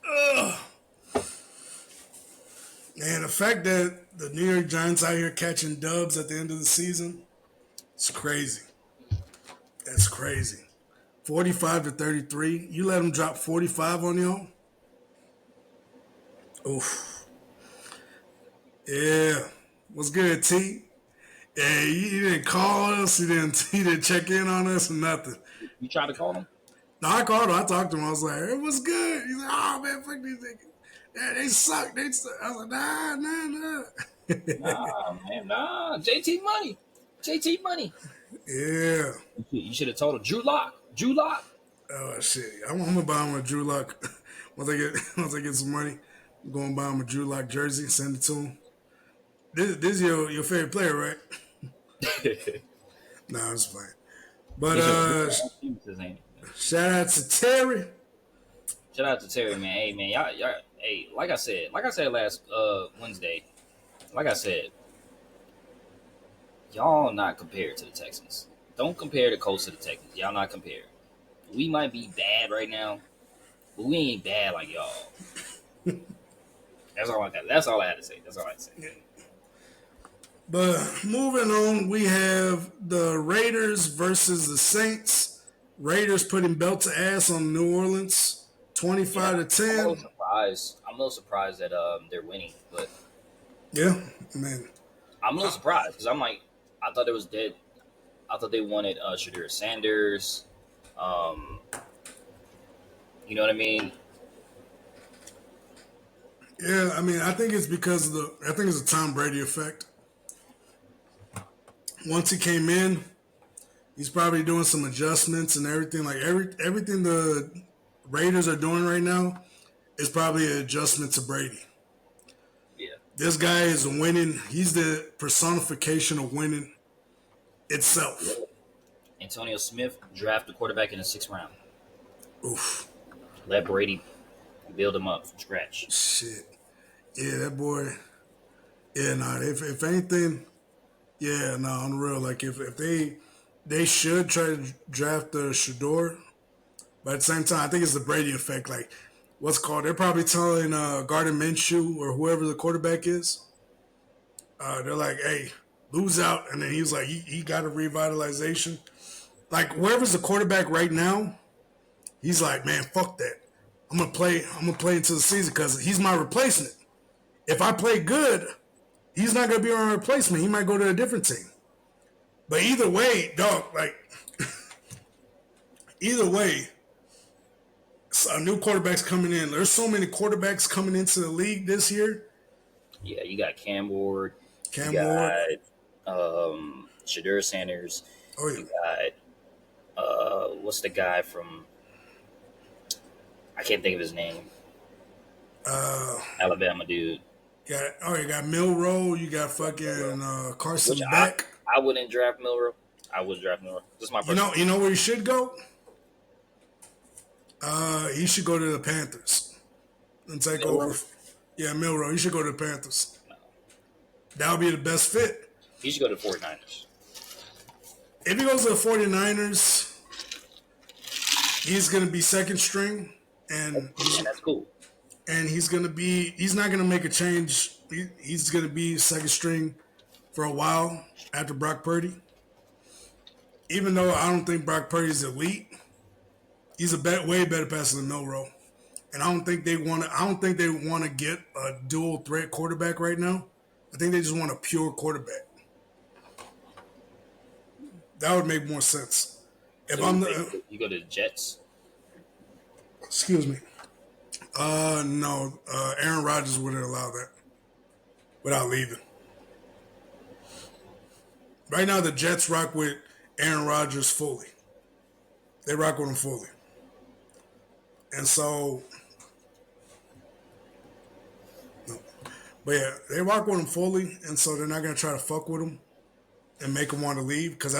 Ugh. Man, the fact that the New York Giants out here catching dubs at the end of the season, it's crazy. That's crazy. 45-33. You let them drop 45 on y'all? Oof. Yeah. What's good, T? Yeah, he didn't call us. He didn't check in on us or nothing. You tried to call him? No, I called him. I talked to him. I was like, "Hey, what's good?" He's like, "Oh man, fuck these niggas. Yeah, they suck. I was like, nah. Nah, man, nah. JT money. Yeah. You should have told him Drew Lock. Oh shit. I'm gonna buy him a Drew Lock once I get some money. I'm gonna buy him a Drew Lock jersey, send it to him. This is your favorite player, right? Nah, it's fine. But shout out to Terry. Shout out to Terry, man. Hey, man, y'all. Hey, like I said last Wednesday. Like I said, y'all not compared to the Texans. Don't compare the Colts to the Texans. Y'all not compared. We might be bad right now, but we ain't bad like y'all. That's all I got. That's all I had to say. Yeah. But moving on, we have the Raiders versus the Saints. Raiders putting belt to ass on New Orleans, 25-10. I'm a little surprised that they're winning, but yeah, man, I'm a little surprised because I'm like, I thought it was dead. I thought they wanted Shadur Sanders. You know what I mean? Yeah, I mean, I think it's because I think it's a Tom Brady effect. Once he came in, he's probably doing some adjustments and everything. Like everything the Raiders are doing right now is probably an adjustment to Brady. Yeah. This guy is winning. He's the personification of winning itself. Antonio Smith drafted the quarterback in the 6th round. Oof. Let Brady build him up from scratch. Shit. Yeah, that boy. Yeah, nah. If anything, yeah, nah. On the real, like if they should try to draft the Shador, but at the same time, I think it's the Brady effect. Like what's called? They're probably telling Gardner Minshew or whoever the quarterback is. They're like, hey, lose out, and then he's like, he got a revitalization. Like whoever's the quarterback right now, he's like, man, fuck that. I'm gonna play into the season because he's my replacement. If I play good, he's not gonna be our replacement. He might go to a different team. But either way, dog, like either way, a new quarterback's coming in. There's so many quarterbacks coming into the league this year. Yeah, you got Cam Ward. You got Shadur Sanders. Oh yeah. You got what's the guy from? I can't think of his name. Alabama dude. You got Milroe. You got fucking Carson Beck. I wouldn't draft Milroe. I would draft Milroe. This is my personal. You know where you should go? He should go to the Panthers and take over. Milrow? Yeah, Milrow. He should go to the Panthers. No. That would be the best fit. He should go to the 49ers. If he goes to the 49ers, he's going to be second string, and that's cool. And he's not going to make a change. He's going to be second string for a while after Brock Purdy. Even though I don't think Brock Purdy is elite, he's a way better passer than Milrow. And I don't think they want to get a dual threat quarterback right now. I think they just want a pure quarterback. That would make more sense. If So I'm you go to the Jets. Excuse me. No. Aaron Rodgers wouldn't allow that without leaving. Right now, the Jets rock with Aaron Rodgers fully. They rock with him fully. And so, but yeah, they rock with him fully, and so they're not gonna try to fuck with him and make him want to leave because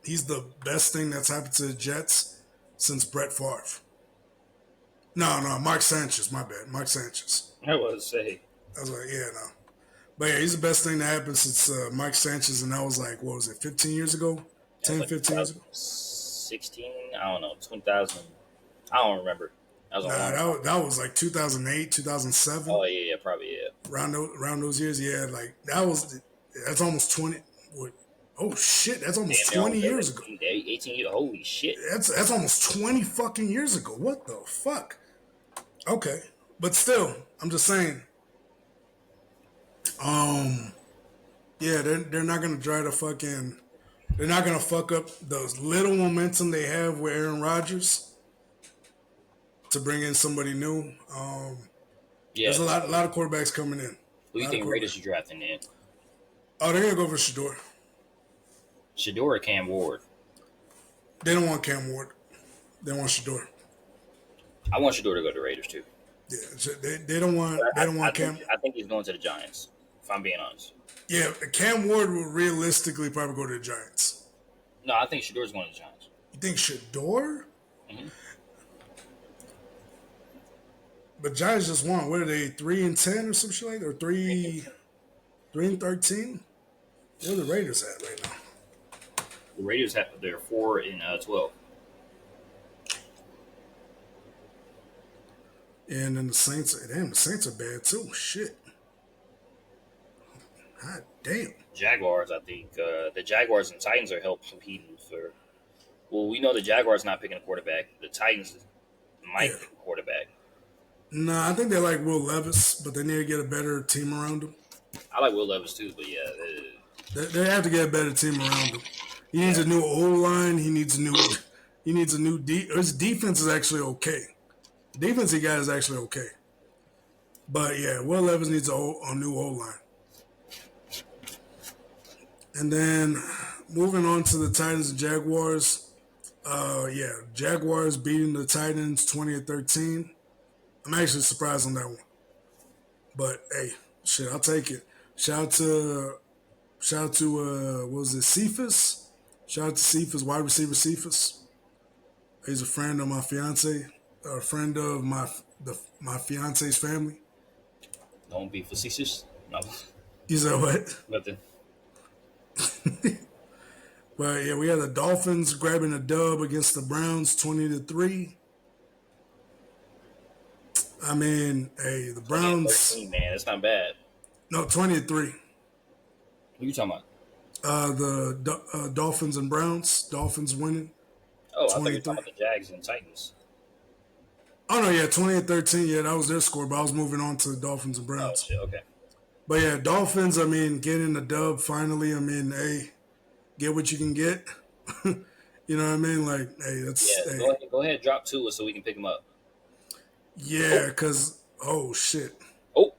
he's the best thing that's happened to the Jets since Brett Favre. No, Mark Sanchez. My bad, Mark Sanchez. I was say. I was like, yeah, no. But yeah, he's the best thing that happened since Mike Sanchez, and that was like, what was it, 15 years ago? 10, like 15 years ago? 16? I don't know, 2000. I don't remember. That was that was like 2008, 2007. Oh, yeah, probably, yeah. Around those years, yeah. Like, that's almost 20. What? Oh, shit, that's almost 20 years ago. 18 years, holy shit. That's almost 20 fucking years ago. What the fuck? Okay. But still, I'm just saying. Yeah, they're not gonna try to fucking. They're not gonna fuck up the little momentum they have with Aaron Rodgers to bring in somebody new. Yeah, there's a lot of quarterbacks coming in. Who do you think Raiders are drafting in? Oh, they're gonna go for Shador. Shador or Cam Ward? They don't want Cam Ward. They want Shador. I want Shador to go to Raiders too. Yeah, they don't want Cam. I think he's going to the Giants. If I'm being honest. Yeah, Cam Ward will realistically probably go to the Giants. No, I think Shador's going to the Giants. You think Shador? Mm-hmm. But Giants just won. What are they? 3-10 or some shit like that? Or 3-13? Where are the Raiders at right now? The Raiders they're 4-12. And then the Saints are bad too. Shit. God damn. Jaguars, I think. The Jaguars and Titans are competing for. Well, we know the Jaguars not picking a quarterback. The Titans might pick a quarterback. No, I think they like Will Levis, but they need to get a better team around him. I like Will Levis too, but yeah. They have to get a better team around him. He needs a new O-line. He needs a new his defense is actually okay. The defense he got is actually okay. But yeah, Will Levis needs a new O-line. And then moving on to the Titans and Jaguars. Jaguars beating the Titans 20-13. I'm actually surprised on that one. But hey, shit, I'll take it. Shout out to what was it, Cephas? Shout out to Cephas, wide receiver Cephas. He's a friend of my fiance, a friend of my fiance's family. Don't be facetious. No. You said what? Nothing. But yeah, we had the Dolphins grabbing a dub against the Browns 20-3. I mean, hey, the Browns. 13, man, it's not bad. No, 20-3. What are you talking about? The Dolphins and Browns. Dolphins winning. Oh, I thought you were talking about the Jags and Titans. Oh no, yeah, 20-13. Yeah, that was their score. But I was moving on to the Dolphins and Browns. Oh shit, okay. But yeah, Dolphins. I mean, getting the dub finally. I mean, hey, get what you can get. You know what I mean? Like, hey, that's. Yeah, hey. Go ahead, drop two so we can pick them up. Yeah, because shit. Oh.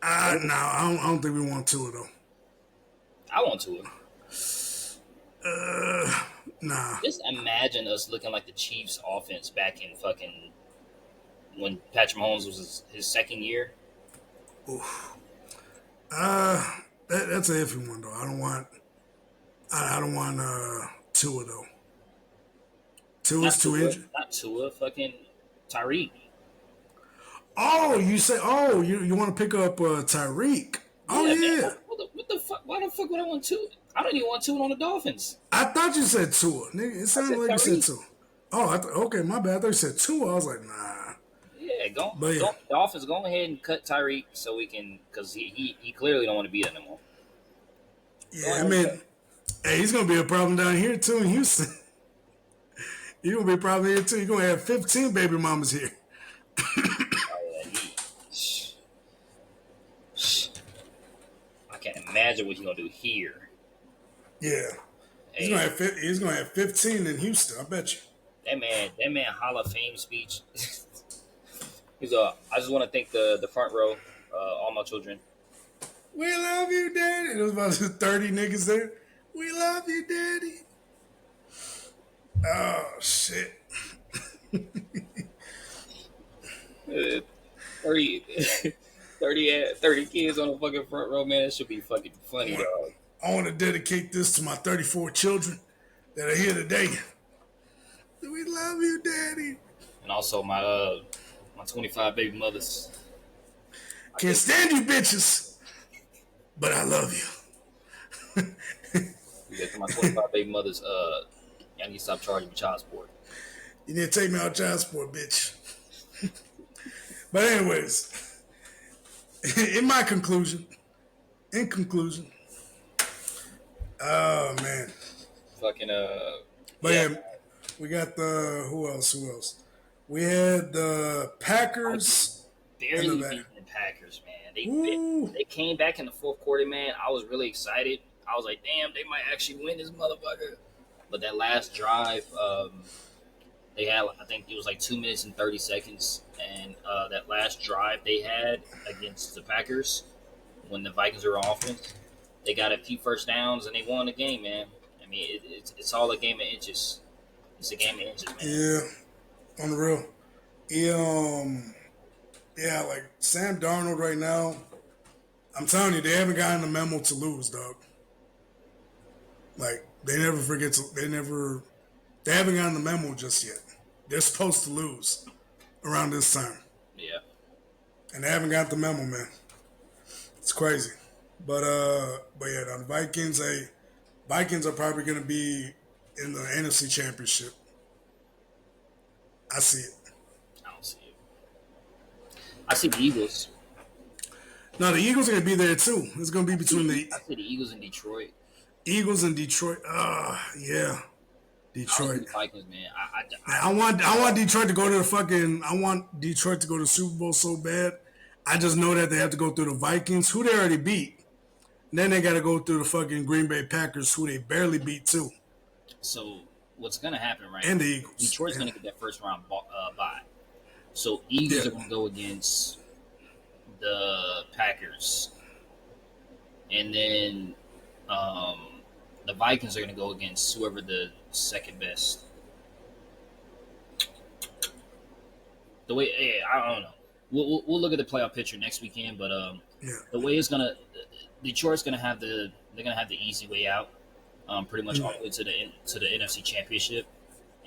No, I don't think we want Tua though. I want Tua. Nah. Just imagine us looking like the Chiefs' offense back in fucking when Patrick Mahomes was his second year. Oof. That's an iffy one though. I don't want Tua though. Tua's too injured. not Tua, fucking Tyreek. Oh, you say, oh, you want to pick up Tyreek? Oh Yeah, man. yeah. What the fuck? Why the fuck would I want Tua? I don't even want Tua on the Dolphins. I thought you said Tua, nigga. It I sounded said like you said Tyreek. Tua. Oh, okay, my bad. I thought you said Tua. I was like, nah. Yeah, But yeah, go. Dolphins, go ahead and cut Tyreek so we can, because he clearly don't want to be there no more. Go yeah. I ahead and cut. mean, hey, he's gonna be a problem down here too in Houston. He's gonna be a problem here too. You're gonna have 15 baby mamas here. Oh yeah, I can't imagine what he's gonna do here. Yeah, Hey, he's gonna have 15 in Houston. I bet you. that man Hall of Fame speech. He's I just want to thank the front row, all my children. We love you, Daddy. There was about 30 niggas there. We love you, Daddy. Oh shit. 30, 30 kids on the fucking front row, man. That should be fucking funny, dog. I want to dedicate this to my 34 children that are here today. We love you, Daddy. And also my 25 baby mothers. Can't stand you bitches, but I love you. Yeah, to my 25 baby mothers, y'all need to stop charging me child support. You need to take me out child support, bitch. But anyways, in conclusion, oh man. Fucking But yeah, we got who else? We had the Packers. barely beating the Packers, man. They came back in the fourth quarter, man. I was really excited. I was like, damn, they might actually win this motherfucker. But that last drive, they had, I think it was like 2 minutes and 30 seconds. And that last drive they had against the Packers, when the Vikings were on offense, they got a few first downs and they won the game, man. I mean, it's all a game of inches. It's a game of inches, man. Yeah, on the real. Yeah, like Sam Darnold right now, I'm telling you, they haven't gotten the memo to lose, dog. Like, they haven't gotten the memo just yet. They're supposed to lose around this time. Yeah. And they haven't got the memo, man. It's crazy. But yeah, the Vikings are probably going to be in the NFC Championship. I see it. I don't see it. I see the Eagles. No, the Eagles are going to be there too. It's going to be between I see the Eagles and Detroit. Eagles and Detroit. Yeah. Detroit. The Vikings, man. I want Detroit to go to I want Detroit to go to the Super Bowl so bad. I just know that they have to go through the Vikings, who they already beat. And then they got to go through the fucking Green Bay Packers, who they barely beat too. So what's going to happen, right? And the Eagles. Detroit's going to get that first round bye. So Eagles are going to go against the Packers. And then the Vikings are going to go against whoever the second best. The way, I don't know. We'll look at the playoff picture next weekend, but the way it's gonna, Detroit's gonna have they're gonna have the easy way out, pretty much all the way to the NFC Championship,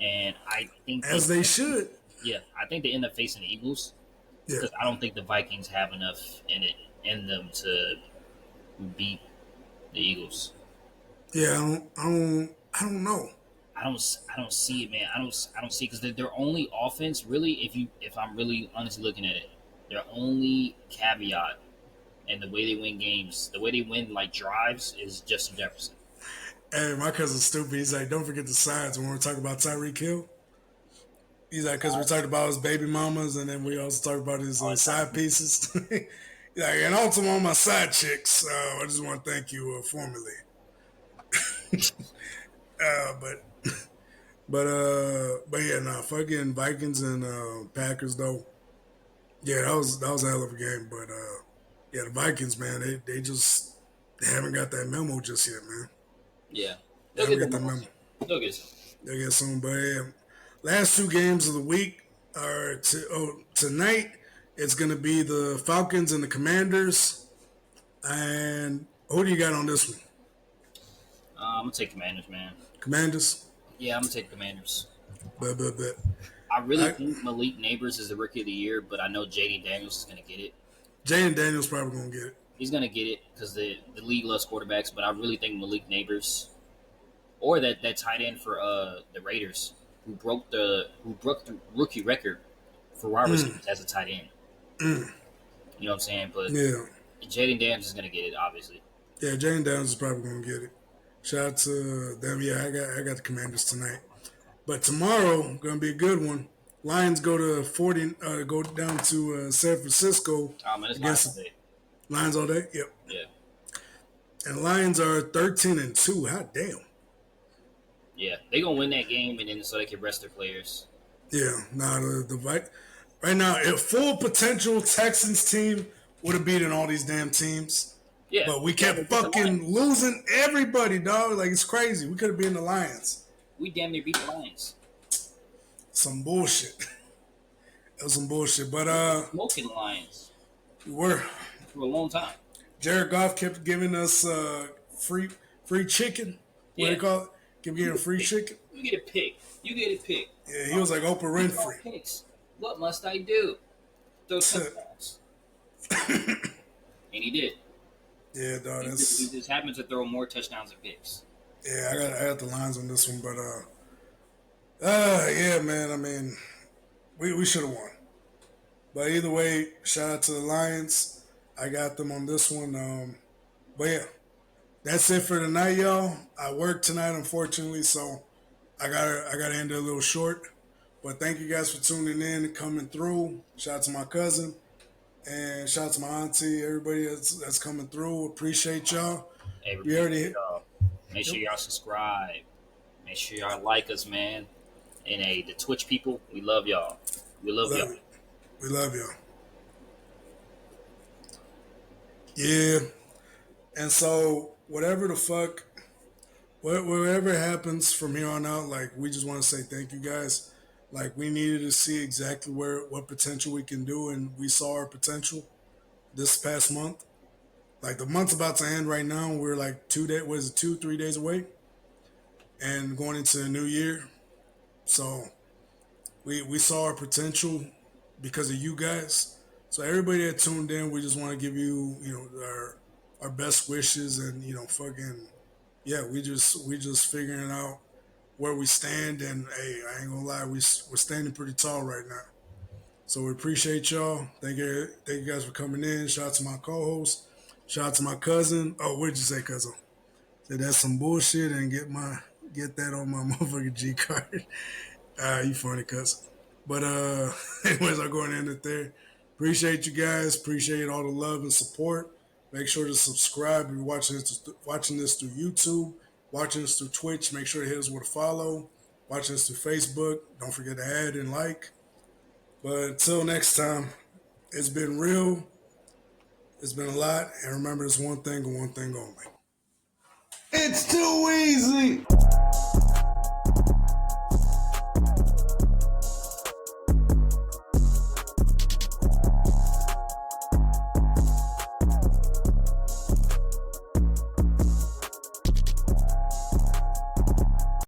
and I think they should. Yeah, I think they end up facing the Eagles. Yeah, because I don't think the Vikings have enough in them to beat the Eagles. Yeah, I don't know. I don't see it, man. I don't see it because their only offense, really, if I'm really honestly looking at it, their only caveat and the way they win games, the way they win like drives, is Justin Jefferson. Hey, my cousin's stupid. He's like, don't forget the sides when we're talking about Tyreek Hill. He's like, because we talked about his baby mamas, and then we also talked about his side pieces. He's like, and also on my side chicks. I just want to thank you formally. But yeah, fucking Vikings and Packers though. Yeah, that was a hell of a game. But yeah, the Vikings, man, they haven't got that memo just yet, man. Yeah, they'll get the memo. They'll get some. They'll get some. But yeah, last two games of the week are tonight. It's gonna be the Falcons and the Commanders. And who do you got on this one? I'm gonna take Commanders, man. Commanders. Yeah, I'm gonna take Commanders. But I really think Malik Neighbors is the rookie of the year, but I know Jaden Daniels is going to get it. Jaden Daniels probably gonna get it. He's going to get it because the league loves quarterbacks, but I really think Malik Neighbors or that tight end for the Raiders who broke the rookie record for wide receivers as a tight end. You know what I'm saying? But Yeah. Jaden Daniels is going to get it, obviously. Yeah, Jaden Daniels is probably gonna get it. Shout out to them. Yeah, I got the Commanders tonight. But tomorrow gonna be a good one. Lions go to go down to San Francisco. Oh man, it's Lions all day. Lions all day. Yep. Yeah. And Lions are 13-2. Hot damn. Yeah, they gonna win that game, and then so they can rest their players. Yeah. Nah, right now, a full potential Texans team would have beaten all these damn teams. Yeah. But we kept fucking losing everybody, dog. Like, it's crazy. We could have been the Lions. We damn near beat the Lions. Some bullshit. That was some bullshit. But smoking Lions. We were for a long time. Jared Goff kept giving us free chicken. What do they call it? Kept getting free chicken. You get a pick. You get a pick. Yeah, he was like Oprah Winfrey. Picks. What must I do? Throw touchdowns. And he did. Yeah, dog. He just happened to throw more touchdowns than picks. Yeah, I got the lines on this one, but yeah, man. I mean, we should have won. But either way, shout out to the Lions. I got them on this one. But yeah, that's it for tonight, y'all. I work tonight, unfortunately, so I gotta end it a little short. But thank you guys for tuning in and coming through. Shout out to my cousin and shout out to my auntie, everybody that's coming through. Appreciate y'all. We already hit. Make sure y'all subscribe. Make sure y'all like us, man. And the Twitch people, we love y'all. We love y'all. We love y'all. Yeah. And so whatever the fuck, whatever happens from here on out, like, we just want to say thank you guys. Like, we needed to see exactly what potential we can do, and we saw our potential this past month. Like, the month's about to end right now. We're like 3 days away, and going into the new year. So we saw our potential because of you guys. So everybody that tuned in, we just want to give you, our best wishes, and fucking yeah, we just figuring out where we stand, and hey, I ain't gonna lie, we're standing pretty tall right now. So we appreciate y'all. Thank you guys for coming in. Shout out to my co-host. Shout out to my cousin. Oh, what'd you say, cousin? Say that's some bullshit and get that on my motherfucking G card. You funny, cousin. But anyways, I'm going to end it there. Appreciate you guys. Appreciate all the love and support. Make sure to subscribe if you're watching this through YouTube, watching this through Twitch. Make sure to hit us with a follow. Watching this through Facebook. Don't forget to add and like. But until next time, it's been real. It's been a lot. And remember, it's one thing and one thing only. It's too easy.